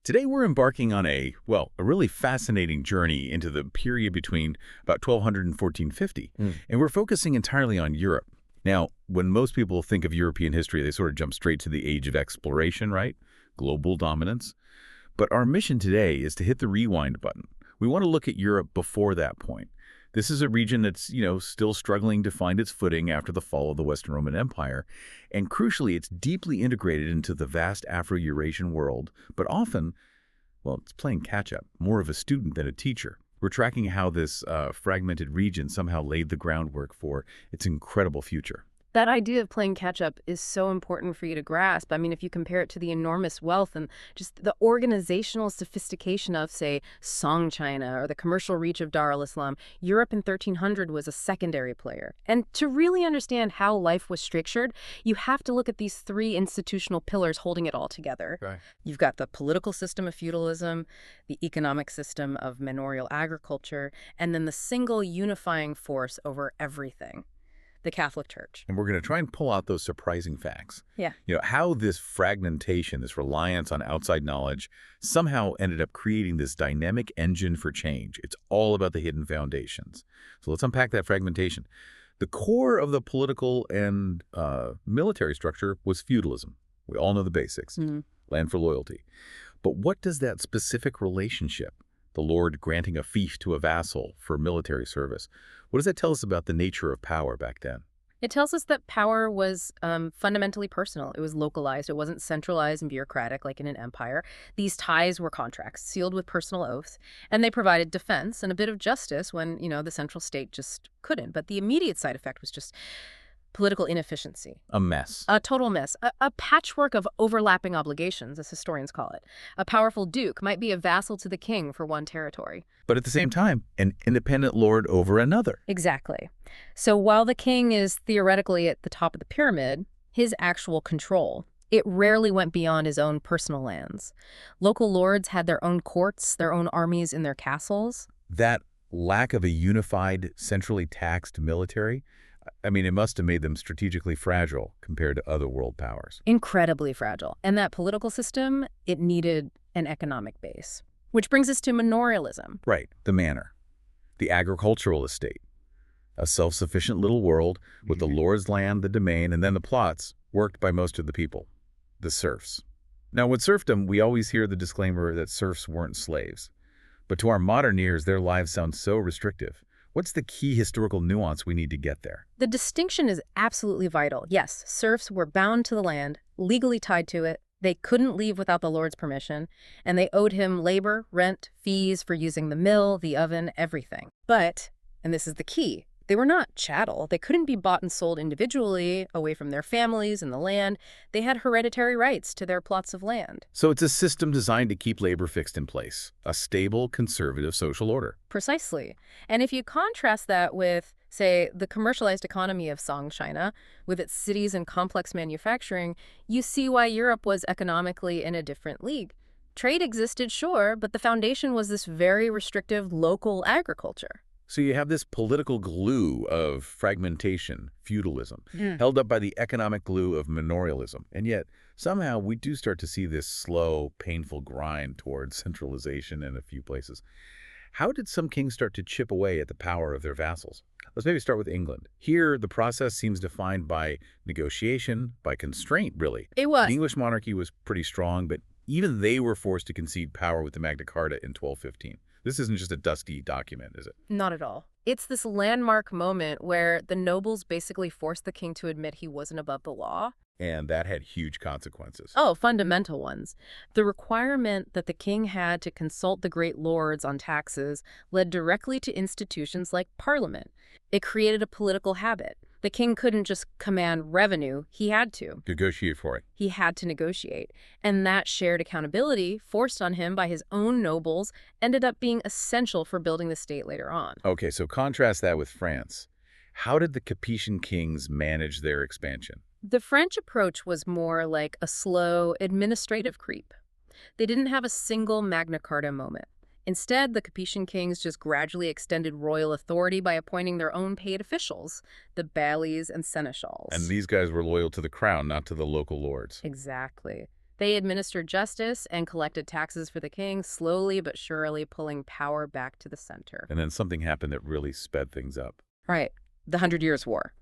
Today we're embarking on a really fascinating journey into the period between about 1200 and 1450, and we're focusing entirely on Europe. Now, when most people think of European history, they sort of jump straight to the age of exploration, right? Global dominance. But our mission today is to hit the rewind button. We want to look at Europe before that point. This is a region that's, still struggling to find its footing after the fall of the Western Roman Empire. And crucially, it's deeply integrated into the vast Afro-Eurasian world, but often, it's playing catch-up, more of a student than a teacher. We're tracking how this fragmented region somehow laid the groundwork for its incredible future. That idea of playing catch-up is so important for you to grasp. I mean, if you compare it to the enormous wealth and just the organizational sophistication of, say, Song China or the commercial reach of Dar-al-Islam, Europe in 1300 was a secondary player. And to really understand how life was structured, you have to look at these three institutional pillars holding it all together. Right. You've got the political system of feudalism, the economic system of manorial agriculture, and then the single unifying force over everything, the Catholic Church. And we're going to try and pull out those surprising facts. Yeah. How this fragmentation, this reliance on outside knowledge, somehow ended up creating this dynamic engine for change. It's all about the hidden foundations. So let's unpack that fragmentation. The core of the political and military structure was feudalism. We all know the basics. Land for loyalty. But what does that specific relationship, the lord granting a fief to a vassal for military service, what does that tell us about the nature of power back then? It tells us that power was fundamentally personal. It was localized. It wasn't centralized and bureaucratic like in an empire. These ties were contracts sealed with personal oaths, and they provided defense and a bit of justice when, the central state just couldn't. But the immediate side effect was just political inefficiency. A mess. A total mess. A patchwork of overlapping obligations, as historians call it. A powerful duke might be a vassal to the king for one territory. But at the same time, an independent lord over another. Exactly. So while the king is theoretically at the top of the pyramid, his actual control, it rarely went beyond his own personal lands. Local lords had their own courts, their own armies in their castles. That lack of a unified, centrally taxed military, it must have made them strategically fragile compared to other world powers. Incredibly fragile. And that political system, it needed an economic base. Which brings us to manorialism. Right, the manor, the agricultural estate, a self-sufficient little world with the lord's land, the domain, and then the plots worked by most of the people, the serfs. Now, with serfdom, we always hear the disclaimer that serfs weren't slaves. But to our modern ears, their lives sound so restrictive. What's the key historical nuance we need to get there? The distinction is absolutely vital. Yes, serfs were bound to the land, legally tied to it. They couldn't leave without the lord's permission, and they owed him labor, rent, fees for using the mill, the oven, everything. But, and this is the key, they were not chattel. They couldn't be bought and sold individually, away from their families and the land. They had hereditary rights to their plots of land. So it's a system designed to keep labor fixed in place, a stable, conservative social order. Precisely. And if you contrast that with, say, the commercialized economy of Song China, with its cities and complex manufacturing, you see why Europe was economically in a different league. Trade existed, sure, but the foundation was this very restrictive local agriculture. So you have this political glue of fragmentation, feudalism, held up by the economic glue of manorialism. And yet, somehow, we do start to see this slow, painful grind towards centralization in a few places. How did some kings start to chip away at the power of their vassals? Let's maybe start with England. Here, the process seems defined by negotiation, by constraint, really. It was. The English monarchy was pretty strong, but Even they were forced to concede power with the Magna Carta in 1215. This isn't just a dusty document, is it? Not at all. It's this landmark moment where the nobles basically forced the king to admit he wasn't above the law. And that had huge consequences. Oh, fundamental ones. The requirement that the king had to consult the great lords on taxes led directly to institutions like parliament. It created a political habit. The king couldn't just command revenue, he had to. Negotiate for it. He had to negotiate. And that shared accountability, forced on him by his own nobles, ended up being essential for building the state later on. Okay, so contrast that with France. How did the Capetian kings manage their expansion? The French approach was more like a slow, administrative creep. They didn't have a single Magna Carta moment. Instead, the Capetian kings just gradually extended royal authority by appointing their own paid officials, the bailies and seneschals. And these guys were loyal to the crown, not to the local lords. Exactly. They administered justice and collected taxes for the king, slowly but surely pulling power back to the center. And then something happened that really sped things up. Right. The 100 Years' War.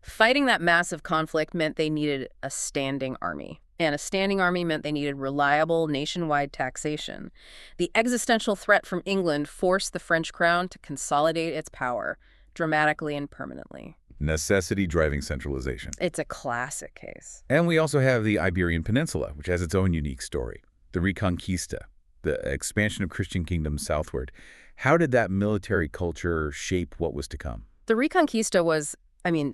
Fighting that massive conflict meant they needed a standing army. And a standing army meant they needed reliable nationwide taxation. The existential threat from England forced the French crown to consolidate its power, dramatically and permanently. Necessity driving centralization. It's a classic case. And we also have the Iberian Peninsula, which has its own unique story. The Reconquista, the expansion of Christian kingdoms southward. How did that military culture shape what was to come? The Reconquista was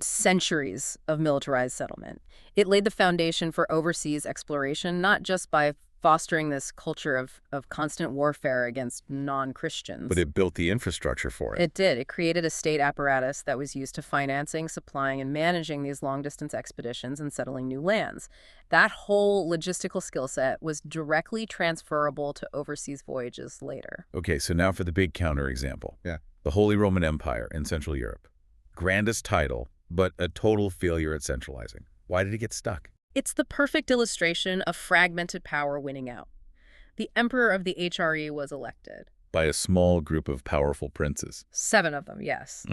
centuries of militarized settlement. It laid the foundation for overseas exploration, not just by fostering this culture of constant warfare against non-Christians. But it built the infrastructure for it. It did. It created a state apparatus that was used to financing, supplying, and managing these long-distance expeditions and settling new lands. That whole logistical skill set was directly transferable to overseas voyages later. Okay, so now for the big counterexample. Yeah. The Holy Roman Empire in Central Europe. Grandest title, but a total failure at centralizing. Why did it get stuck? It's the perfect illustration of fragmented power winning out. The emperor of the HRE was elected. By a small group of powerful princes. 7 of them, yes.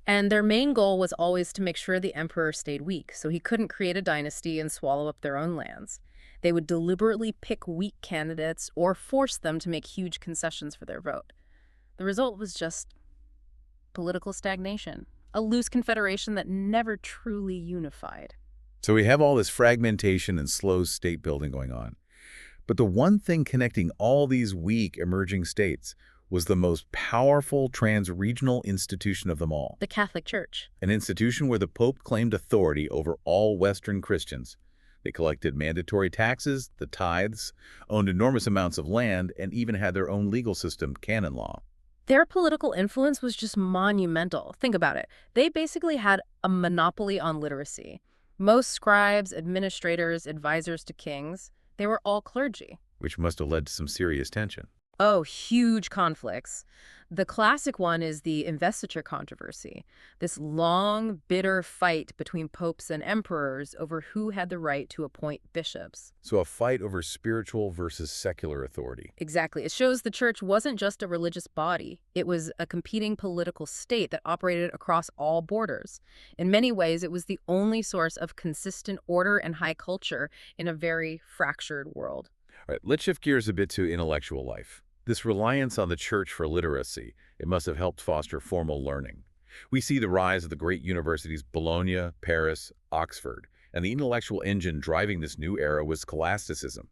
And their main goal was always to make sure the emperor stayed weak, so he couldn't create a dynasty and swallow up their own lands. They would deliberately pick weak candidates or force them to make huge concessions for their vote. The result was just political stagnation. A loose confederation that never truly unified. So we have all this fragmentation and slow state building going on. But the one thing connecting all these weak emerging states was the most powerful trans-regional institution of them all. The Catholic Church. An institution where the Pope claimed authority over all Western Christians. They collected mandatory taxes, the tithes, owned enormous amounts of land, and even had their own legal system, canon law. Their political influence was just monumental. Think about it. They basically had a monopoly on literacy. Most scribes, administrators, advisors to kings, they were all clergy. Which must have led to some serious tension. Oh, huge conflicts. The classic one is the investiture controversy, this long, bitter fight between popes and emperors over who had the right to appoint bishops. So a fight over spiritual versus secular authority. Exactly. It shows the church wasn't just a religious body. It was a competing political state that operated across all borders. In many ways, it was the only source of consistent order and high culture in a very fractured world. All right, let's shift gears a bit to intellectual life. This reliance on the church for literacy, it must have helped foster formal learning. We see the rise of the great universities Bologna, Paris, Oxford, and the intellectual engine driving this new era was scholasticism.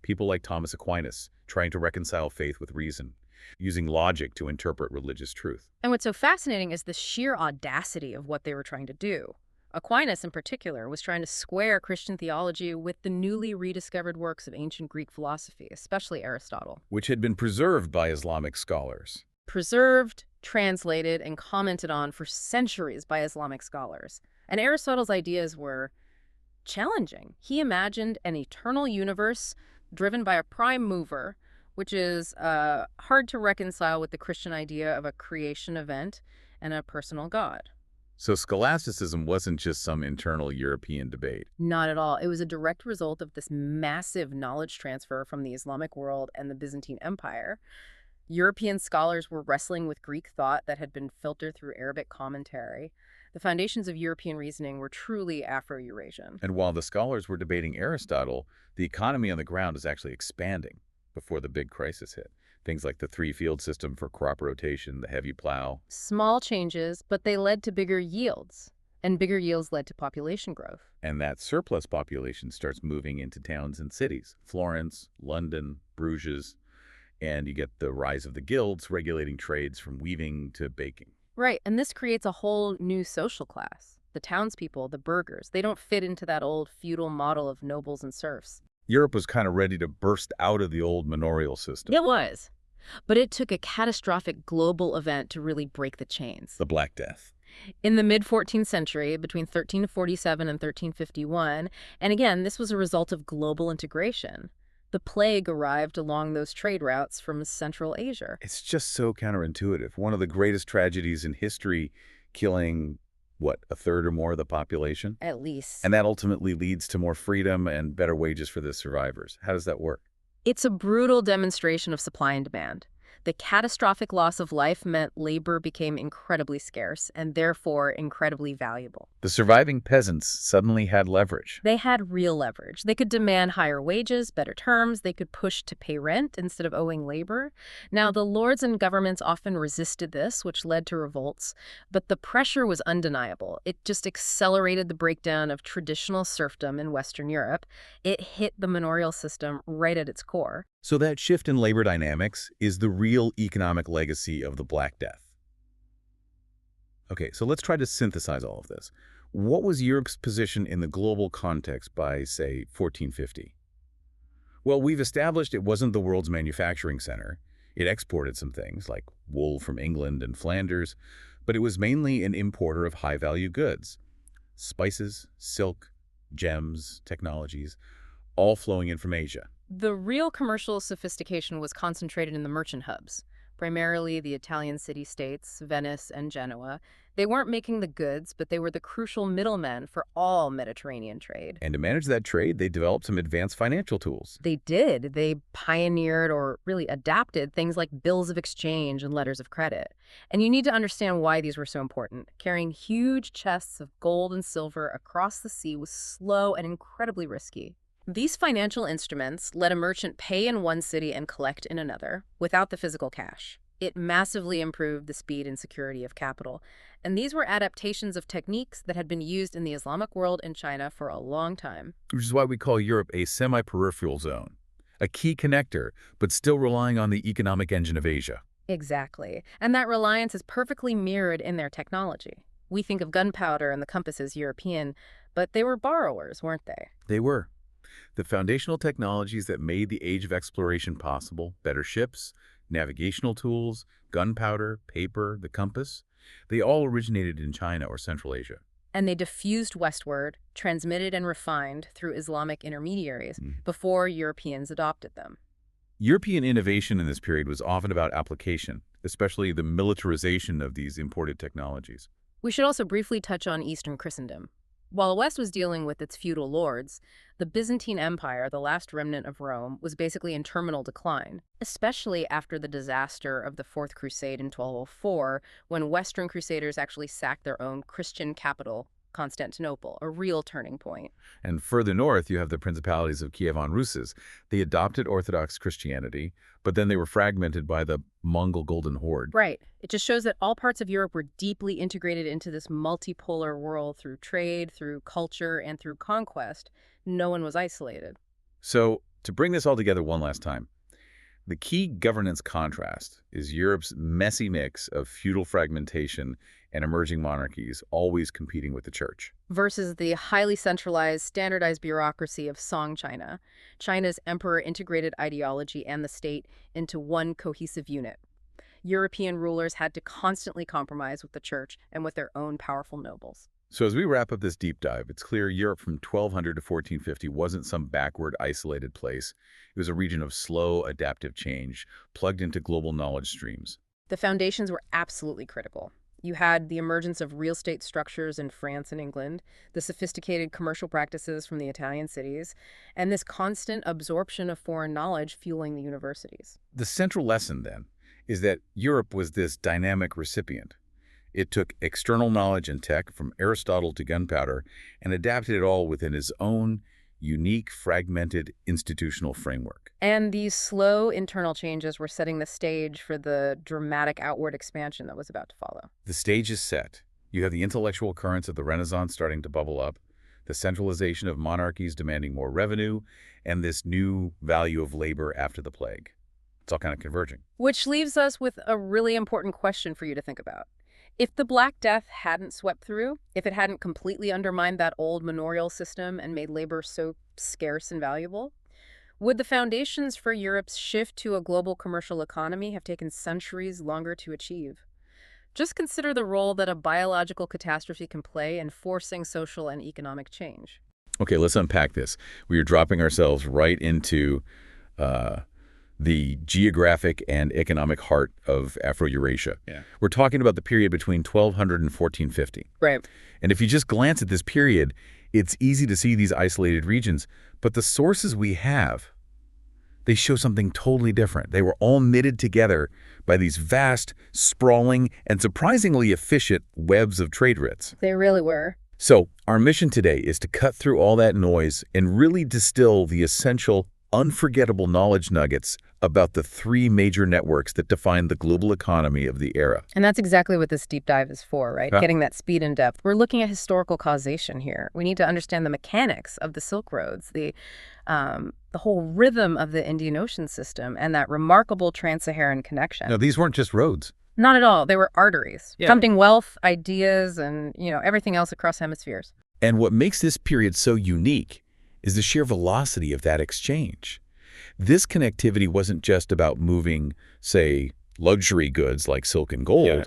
People like Thomas Aquinas trying to reconcile faith with reason, using logic to interpret religious truth. And what's so fascinating is the sheer audacity of what they were trying to do. Aquinas, in particular, was trying to square Christian theology with the newly rediscovered works of ancient Greek philosophy, especially Aristotle. Which had been preserved by Islamic scholars. Preserved, translated, and commented on for centuries by Islamic scholars. And Aristotle's ideas were challenging. He imagined an eternal universe driven by a prime mover, which is hard to reconcile with the Christian idea of a creation event and a personal God. So scholasticism wasn't just some internal European debate. Not at all. It was a direct result of this massive knowledge transfer from the Islamic world and the Byzantine Empire. European scholars were wrestling with Greek thought that had been filtered through Arabic commentary. The foundations of European reasoning were truly Afro-Eurasian. And while the scholars were debating Aristotle, the economy on the ground is actually expanding before the big crisis hit. Things like the three-field system for crop rotation, the heavy plow. Small changes, but they led to bigger yields. And bigger yields led to population growth. And that surplus population starts moving into towns and cities. Florence, London, Bruges, and you get the rise of the guilds regulating trades from weaving to baking. Right, and this creates a whole new social class. The townspeople, the burghers, they don't fit into that old feudal model of nobles and serfs. Europe was kind of ready to burst out of the old manorial system. It was. But it took a catastrophic global event to really break the chains. The Black Death. In the mid-14th century, between 1347 and 1351, and again, this was a result of global integration. The plague arrived along those trade routes from Central Asia. It's just so counterintuitive. One of the greatest tragedies in history, killing, what, a third or more of the population? At least. And that ultimately leads to more freedom and better wages for the survivors. How does that work? It's a brutal demonstration of supply and demand. The catastrophic loss of life meant labor became incredibly scarce and therefore incredibly valuable. The surviving peasants suddenly had leverage. They had real leverage. They could demand higher wages, better terms. They could push to pay rent instead of owing labor. Now, the lords and governments often resisted this, which led to revolts, but the pressure was undeniable. It just accelerated the breakdown of traditional serfdom in Western Europe. It hit the manorial system right at its core. So that shift in labor dynamics is the real economic legacy of the Black Death. Okay, so let's try to synthesize all of this. What was Europe's position in the global context by, say, 1450? Well, we've established it wasn't the world's manufacturing center. It exported some things, like wool from England and Flanders, but it was mainly an importer of high-value goods. Spices, silk, gems, technologies, all flowing in from Asia. The real commercial sophistication was concentrated in the merchant hubs, primarily the Italian city-states, Venice and Genoa. They weren't making the goods, but they were the crucial middlemen for all Mediterranean trade. And to manage that trade, they developed some advanced financial tools. They did. They pioneered or really adapted things like bills of exchange and letters of credit. And you need to understand why these were so important. Carrying huge chests of gold and silver across the sea was slow and incredibly risky. These financial instruments let a merchant pay in one city and collect in another without the physical cash. It massively improved the speed and security of capital. And these were adaptations of techniques that had been used in the Islamic world and China for a long time. Which is why we call Europe a semi-peripheral zone, a key connector, but still relying on the economic engine of Asia. Exactly. And that reliance is perfectly mirrored in their technology. We think of gunpowder and the compass as European, but they were borrowers, weren't they? They were. The foundational technologies that made the age of exploration possible, better ships, navigational tools, gunpowder, paper, the compass, they all originated in China or Central Asia. And they diffused westward, transmitted and refined through Islamic intermediaries before Europeans adopted them. European innovation in this period was often about application, especially the militarization of these imported technologies. We should also briefly touch on Eastern Christendom. While the West was dealing with its feudal lords, the Byzantine Empire, the last remnant of Rome, was basically in terminal decline, especially after the disaster of the Fourth Crusade in 1204, when Western Crusaders actually sacked their own Christian capital, Constantinople, a real turning point. And further north, you have the principalities of Kievan-Rus'. They adopted Orthodox Christianity, but then they were fragmented by the Mongol Golden Horde. Right. It just shows that all parts of Europe were deeply integrated into this multipolar world through trade, through culture, and through conquest. No one was isolated. So, to bring this all together one last time, the key governance contrast is Europe's messy mix of feudal fragmentation and emerging monarchies always competing with the church. Versus the highly centralized, standardized bureaucracy of Song China. China's emperor integrated ideology and the state into one cohesive unit. European rulers had to constantly compromise with the church and with their own powerful nobles. So as we wrap up this deep dive, it's clear Europe from 1200 to 1450 wasn't some backward, isolated place. It was a region of slow, adaptive change, plugged into global knowledge streams. The foundations were absolutely critical. You had the emergence of real estate structures in France and England, the sophisticated commercial practices from the Italian cities, and this constant absorption of foreign knowledge fueling the universities. The central lesson, then, is that Europe was this dynamic recipient. It took external knowledge and tech from Aristotle to gunpowder and adapted it all within his own unique, fragmented institutional framework. And these slow internal changes were setting the stage for the dramatic outward expansion that was about to follow. The stage is set. You have the intellectual currents of the Renaissance starting to bubble up, the centralization of monarchies demanding more revenue, and this new value of labor after the plague. It's all kind of converging. Which leaves us with a really important question for you to think about. If the Black Death hadn't swept through, if it hadn't completely undermined that old manorial system and made labor so scarce and valuable, would the foundations for Europe's shift to a global commercial economy have taken centuries longer to achieve? Just consider the role that a biological catastrophe can play in forcing social and economic change. Okay, let's unpack this. We are dropping ourselves right into the geographic and economic heart of Afro-Eurasia. Yeah. We're talking about the period between 1200 and 1450. Right. And if you just glance at this period, it's easy to see these isolated regions, but the sources we have, they show something totally different. They were all knitted together by these vast, sprawling, and surprisingly efficient webs of trade routes. They really were. So our mission today is to cut through all that noise and really distill the essential, unforgettable knowledge nuggets about the three major networks that define the global economy of the era. And that's exactly what this deep dive is for, right? Yeah. Getting that speed and depth. We're looking at historical causation here. We need to understand the mechanics of the Silk Roads, the whole rhythm of the Indian Ocean system, and that remarkable trans-Saharan connection. Now, these weren't just roads. Not at all. They were arteries, Yeah. pumping wealth, ideas, and everything else across hemispheres. And what makes this period so unique is the sheer velocity of that exchange. This connectivity wasn't just about moving, say, luxury goods like silk and gold. Yeah.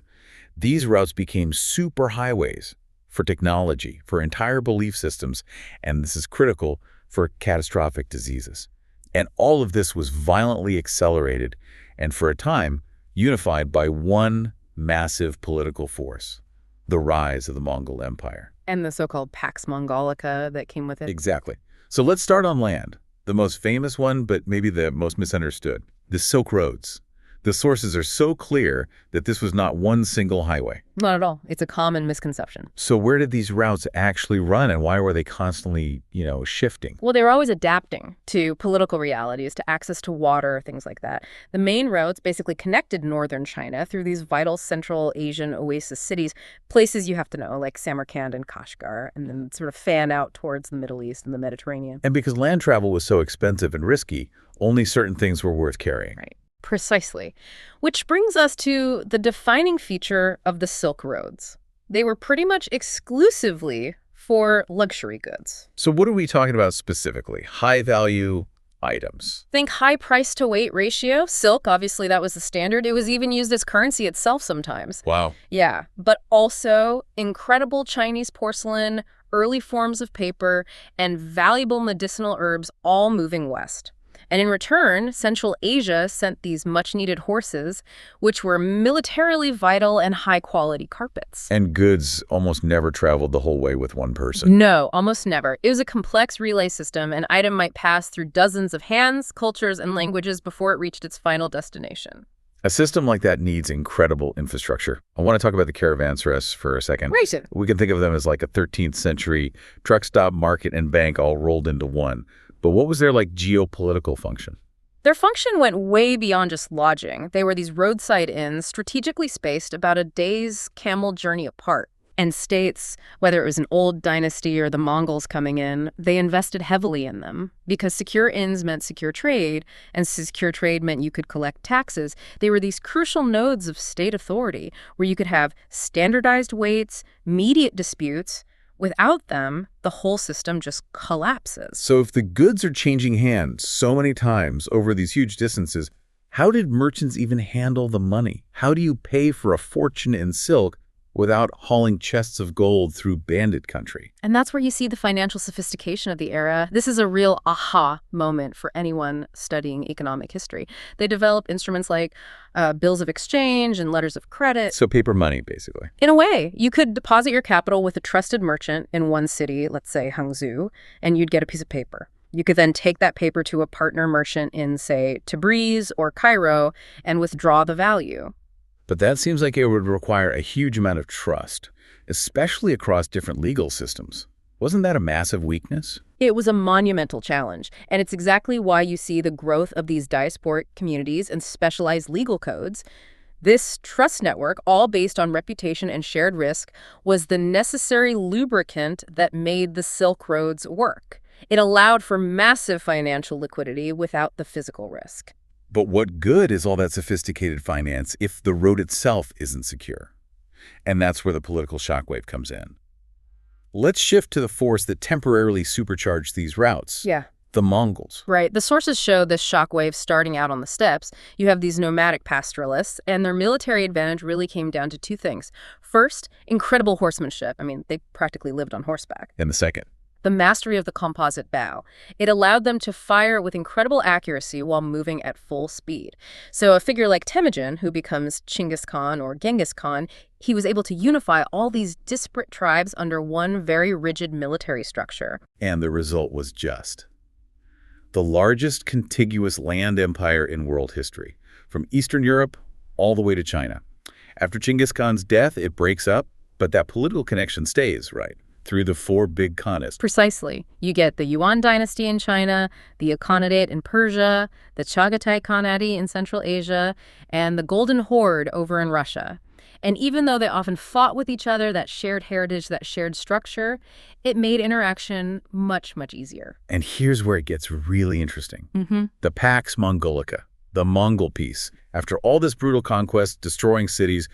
These routes became superhighways for technology, for entire belief systems, and this is critical for catastrophic diseases. And all of this was violently accelerated and, for a time, unified by one massive political force, the rise of the Mongol Empire. And the so-called Pax Mongolica that came with it. Exactly. So let's start on land. The most famous one, but maybe the most misunderstood, the Silk Roads. The sources are so clear that this was not one single highway. Not at all. It's a common misconception. So where did these routes actually run, and why were they constantly, shifting? Well, they were always adapting to political realities, to access to water, things like that. The main routes basically connected northern China through these vital Central Asian oasis cities, places you have to know, like Samarkand and Kashgar, and then sort of fan out towards the Middle East and the Mediterranean. And because land travel was so expensive and risky, only certain things were worth carrying. Right. Precisely. Which brings us to the defining feature of the Silk Roads. They were pretty much exclusively for luxury goods. So what are we talking about specifically? High-value items. Think high price to weight ratio. Silk, obviously, that was the standard. It was even used as currency itself sometimes. Wow. Yeah, but also incredible Chinese porcelain, early forms of paper, and valuable medicinal herbs all moving west. And in return, Central Asia sent these much-needed horses, which were militarily vital and high-quality carpets. And goods almost never traveled the whole way with one person. No, almost never. It was a complex relay system. An item might pass through dozens of hands, cultures, and languages before it reached its final destination. A system like that needs incredible infrastructure. I want to talk about the caravans for a second. Right. We can think of them as like a 13th century truck stop, market, and bank all rolled into one. But what was their geopolitical function? Their function went way beyond just lodging. They were these roadside inns strategically spaced about a day's camel journey apart. And states, whether it was an old dynasty or the Mongols coming in, they invested heavily in them because secure inns meant secure trade, and secure trade meant you could collect taxes. They were these crucial nodes of state authority where you could have standardized weights, mediate disputes. Without them, the whole system just collapses. So if the goods are changing hands so many times over these huge distances, how did merchants even handle the money? How do you pay for a fortune in silk without hauling chests of gold through bandit country? And that's where you see the financial sophistication of the era. This is a real aha moment for anyone studying economic history. They developed instruments like bills of exchange and letters of credit. So paper money, basically. In a way, you could deposit your capital with a trusted merchant in one city, let's say Hangzhou, and you'd get a piece of paper. You could then take that paper to a partner merchant in, say, Tabriz or Cairo and withdraw the value. But that seems like it would require a huge amount of trust, especially across different legal systems. Wasn't that a massive weakness? It was a monumental challenge, and it's exactly why you see the growth of these diasporic communities and specialized legal codes. This trust network, all based on reputation and shared risk, was the necessary lubricant that made the Silk Roads work. It allowed for massive financial liquidity without the physical risk. But what good is all that sophisticated finance if the road itself isn't secure? And that's where the political shockwave comes in. Let's shift to the force that temporarily supercharged these routes. Yeah. The Mongols. Right. The sources show this shockwave starting out on the steppes. You have these nomadic pastoralists, and their military advantage really came down to two things. First, incredible horsemanship. I mean, they practically lived on horseback. And the second? The mastery of the composite bow. It allowed them to fire with incredible accuracy while moving at full speed. So a figure like Temujin, who becomes Chinggis Khan or Genghis Khan, he was able to unify all these disparate tribes under one very rigid military structure. And the result was just the largest contiguous land empire in world history, from Eastern Europe all the way to China. After Chinggis Khan's death, it breaks up, but that political connection stays, right? Through the four big khanates. Precisely. You get the Yuan dynasty in China, the Akhanate in Persia, the Chagatai Khanate in Central Asia, and the Golden Horde over in Russia. And even though they often fought with each other, that shared heritage, that shared structure, it made interaction much, much easier. And here's where it gets really interesting. Mm-hmm. The Pax Mongolica, the Mongol peace. After all this brutal conquest, destroying cities,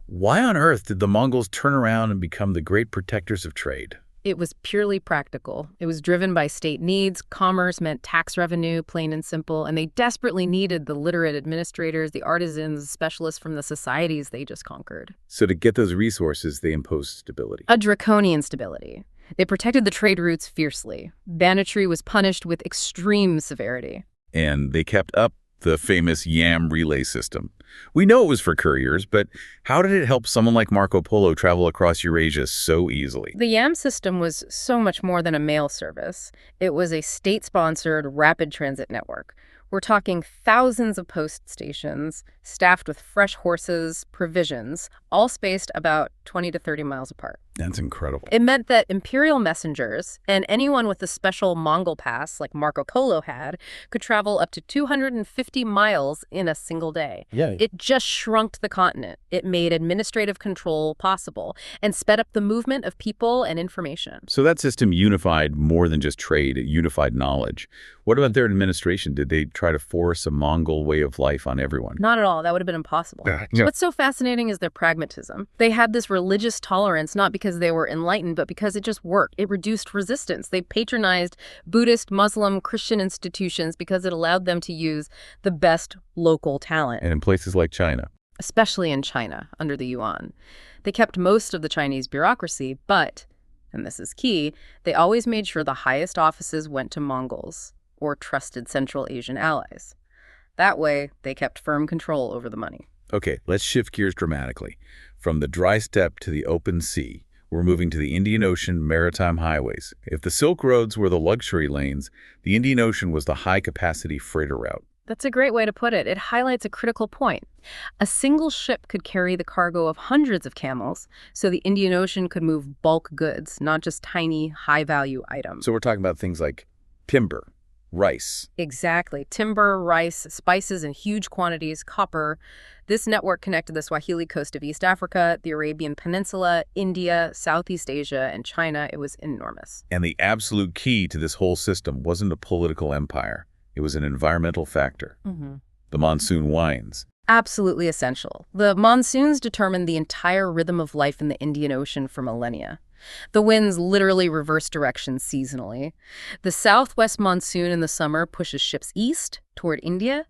why on earth did the Mongols turn around and become the great protectors of trade? It was purely practical. It was driven by state needs. Commerce meant tax revenue, plain and simple, and they desperately needed the literate administrators, the artisans, specialists from the societies they just conquered. So to get those resources, they imposed stability. A draconian stability. They protected the trade routes fiercely. Banditry was punished with extreme severity. And they kept up the famous yam relay system. We know it was for couriers, but how did it help someone like Marco Polo travel across Eurasia so easily? The yam system was so much more than a mail service. It was a state-sponsored rapid transit network. We're talking thousands of post stations, staffed with fresh horses, provisions, all spaced about 20 to 30 miles apart. That's incredible. It meant that imperial messengers and anyone with a special Mongol pass, like Marco Polo had, could travel up to 250 miles in a single day. Yeah. It just shrunk the continent. It made administrative control possible and sped up the movement of people and information. So that system unified more than just trade, it unified knowledge. What about their administration? Did they try to force a Mongol way of life on everyone? Not at all. That would have been impossible. Yeah. What's so fascinating is their pragmatism. They had this religious tolerance, not because they were enlightened, but because it just worked. It reduced resistance. They patronized Buddhist, Muslim, Christian institutions because it allowed them to use the best local talent. And in places like China. Especially in China, under the Yuan. They kept most of the Chinese bureaucracy, but, and this is key, they always made sure the highest offices went to Mongols or trusted Central Asian allies. That way, they kept firm control over the money. Okay, let's shift gears dramatically. From the dry steppe to the open sea, we're moving to the Indian Ocean maritime highways. If the Silk Roads were the luxury lanes, the Indian Ocean was the high-capacity freighter route. That's a great way to put it. It highlights a critical point. A single ship could carry the cargo of hundreds of camels, so the Indian Ocean could move bulk goods, not just tiny, high-value items. So we're talking about things like timber, rice. Exactly. Timber, rice, spices in huge quantities, copper. This network connected the Swahili coast of East Africa, the Arabian Peninsula, India, Southeast Asia, and China. It was enormous. And the absolute key to this whole system wasn't a political empire. It was an environmental factor. Mm-hmm. The monsoon winds. Absolutely essential. The monsoons determined the entire rhythm of life in the Indian Ocean for millennia. The winds literally reverse direction seasonally. The southwest monsoon in the summer pushes ships east toward India.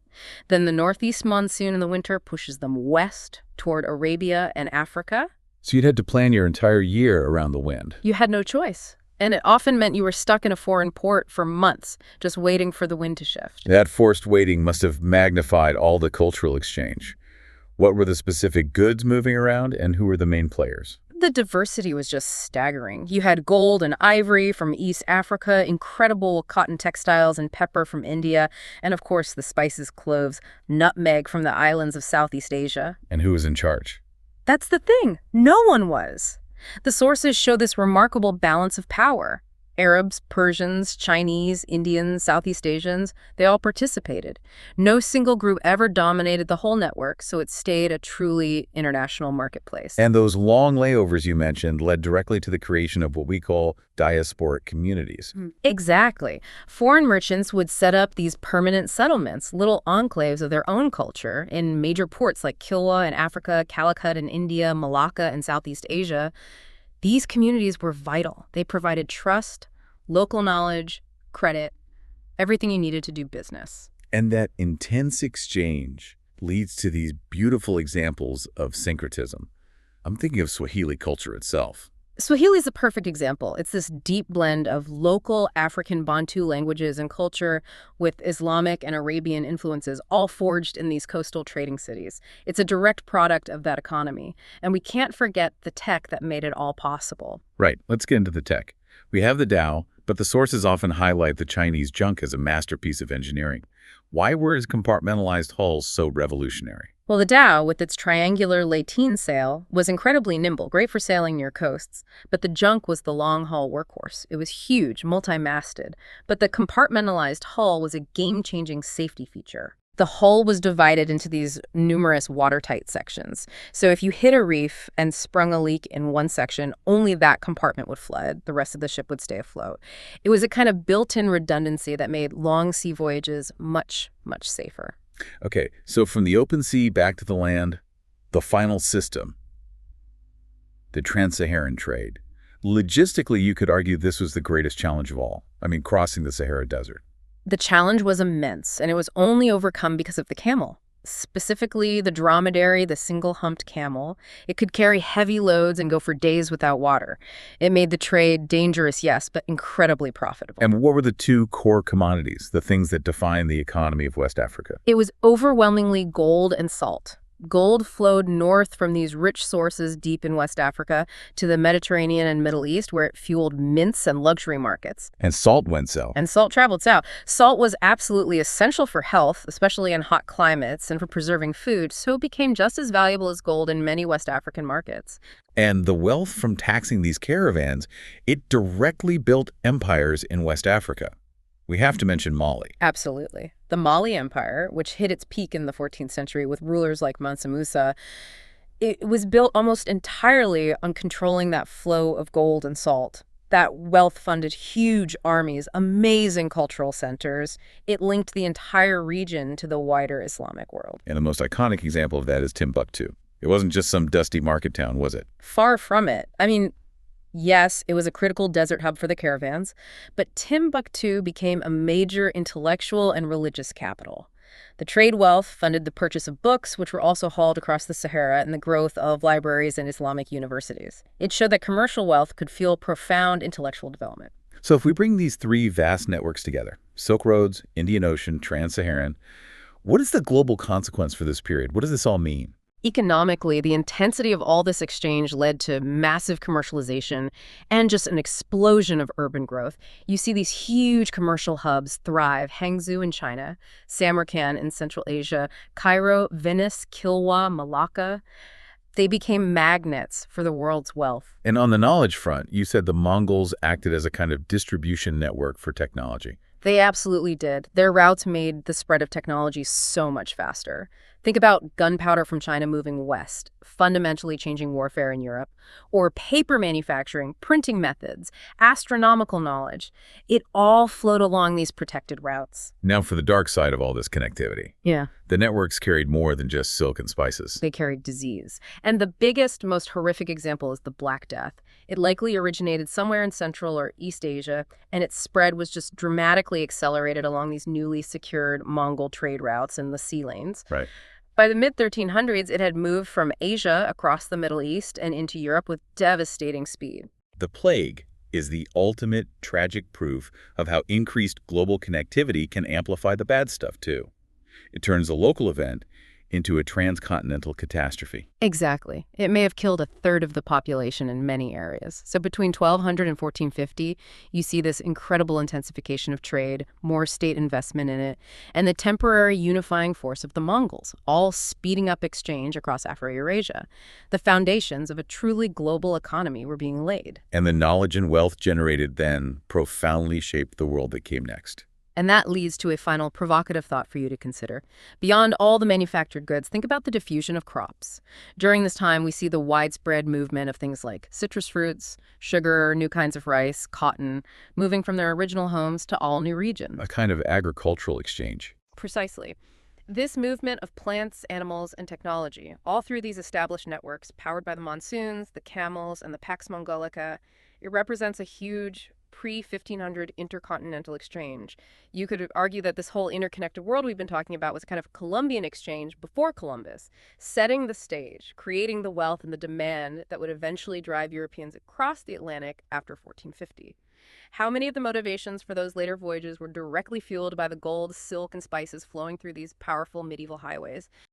Then the northeast monsoon in the winter pushes them west toward Arabia and Africa. So you'd had to plan your entire year around the wind. You had no choice. And it often meant you were stuck in a foreign port for months, just waiting for the wind to shift. That forced waiting must have magnified all the cultural exchange. What were the specific goods moving around, and who were the main players? The diversity was just staggering. You had gold and ivory from East Africa, incredible cotton textiles and pepper from India, and of course the spices, cloves, nutmeg from the islands of Southeast Asia. And who was in charge? That's the thing. No one was. The sources show this remarkable balance of power. Arabs, Persians, Chinese, Indians, Southeast Asians, they all participated. No single group ever dominated the whole network, so it stayed a truly international marketplace. And those long layovers you mentioned led directly to the creation of what we call diasporic communities. Exactly. Foreign merchants would set up these permanent settlements, little enclaves of their own culture, in major ports like Kilwa in Africa, Calicut in India, Malacca in Southeast Asia. These communities were vital. They provided trust, local knowledge, credit, everything you needed to do business. And that intense exchange leads to these beautiful examples of syncretism. I'm thinking of Swahili culture itself. Swahili is a perfect example. It's this deep blend of local African Bantu languages and culture with Islamic and Arabian influences, all forged in these coastal trading cities. It's a direct product of that economy. And we can't forget the tech that made it all possible. Right, let's get into the tech. We have the Dao, but the sources often highlight the Chinese junk as a masterpiece of engineering. Why were its compartmentalized hulls so revolutionary? Well, the Dhow, with its triangular lateen sail, was incredibly nimble, great for sailing near coasts. But the junk was the long-haul workhorse. It was huge, multi-masted. But the compartmentalized hull was a game-changing safety feature. The hull was divided into these numerous watertight sections. So if you hit a reef and sprung a leak in one section, only that compartment would flood. The rest of the ship would stay afloat. It was a kind of built-in redundancy that made long sea voyages much, much safer. Okay, so from the open sea back to the land, the final system, the trans-Saharan trade. Logistically, you could argue this was the greatest challenge of all. I mean, crossing the Sahara Desert. The challenge was immense, and it was only overcome because of the camel. Specifically, the dromedary, the single-humped camel. It could carry heavy loads and go for days without water. It made the trade dangerous, yes, but incredibly profitable. And what were the two core commodities, the things that define the economy of West Africa? It was overwhelmingly gold and salt. Gold flowed north from these rich sources deep in West Africa to the Mediterranean and Middle East, where it fueled mints and luxury markets. And salt went south. And salt traveled south. Salt was absolutely essential for health, especially in hot climates, and for preserving food, so it became just as valuable as gold in many West African markets. And the wealth from taxing these caravans, it directly built empires in West Africa. We have to mention Mali. Absolutely. The Mali Empire, which hit its peak in the 14th century with rulers like Mansa Musa, it was built almost entirely on controlling that flow of gold and salt. That wealth funded huge armies, amazing cultural centers. It linked the entire region to the wider Islamic world. And the most iconic example of that is Timbuktu. It wasn't just some dusty market town, was it? Far from it. I mean, yes, it was a critical desert hub for the caravans, but Timbuktu became a major intellectual and religious capital. The trade wealth funded the purchase of books, which were also hauled across the Sahara, and the growth of libraries and Islamic universities. It showed that commercial wealth could fuel profound intellectual development. So if we bring these three vast networks together, Silk Roads, Indian Ocean, Trans-Saharan, what is the global consequence for this period? What does this all mean? Economically, the intensity of all this exchange led to massive commercialization and just an explosion of urban growth. You see these huge commercial hubs thrive: Hangzhou in China, Samarkand in Central Asia, Cairo, Venice, Kilwa, Malacca. They became magnets for the world's wealth. And on the knowledge front, you said the Mongols acted as a kind of distribution network for technology. They absolutely did. Their routes made the spread of technology so much faster. Think about gunpowder from China moving west, fundamentally changing warfare in Europe, or paper manufacturing, printing methods, astronomical knowledge. It all flowed along these protected routes. Now for the dark side of all this connectivity. Yeah. The networks carried more than just silk and spices. They carried disease. And the biggest, most horrific example is the Black Death. It likely originated somewhere in Central or East Asia, and its spread was just dramatically accelerated along these newly secured Mongol trade routes and the sea lanes. Right. By the mid-1300s, it had moved from Asia across the Middle East and into Europe with devastating speed. The plague is the ultimate tragic proof of how increased global connectivity can amplify the bad stuff, too. It turns a local event into a transcontinental catastrophe. Exactly. It may have killed a third of the population in many areas. So between 1200 and 1450, you see this incredible intensification of trade, more state investment in it, and the temporary unifying force of the Mongols, all speeding up exchange across Afro-Eurasia. The foundations of a truly global economy were being laid. And the knowledge and wealth generated then profoundly shaped the world that came next. And that leads to a final provocative thought for you to consider. Beyond all the manufactured goods, think about the diffusion of crops. During this time, we see the widespread movement of things like citrus fruits, sugar, new kinds of rice, cotton, moving from their original homes to all new regions. A kind of agricultural exchange. Precisely. This movement of plants, animals, and technology, all through these established networks powered by the monsoons, the camels, and the Pax Mongolica, it represents a huge pre-1500 intercontinental exchange. You could argue that this whole interconnected world we've been talking about was a kind of Columbian exchange before Columbus, setting the stage, creating the wealth and the demand that would eventually drive Europeans across the Atlantic after 1450. How many of the motivations for those later voyages were directly fueled by the gold, silk, and spices flowing through these powerful medieval highways?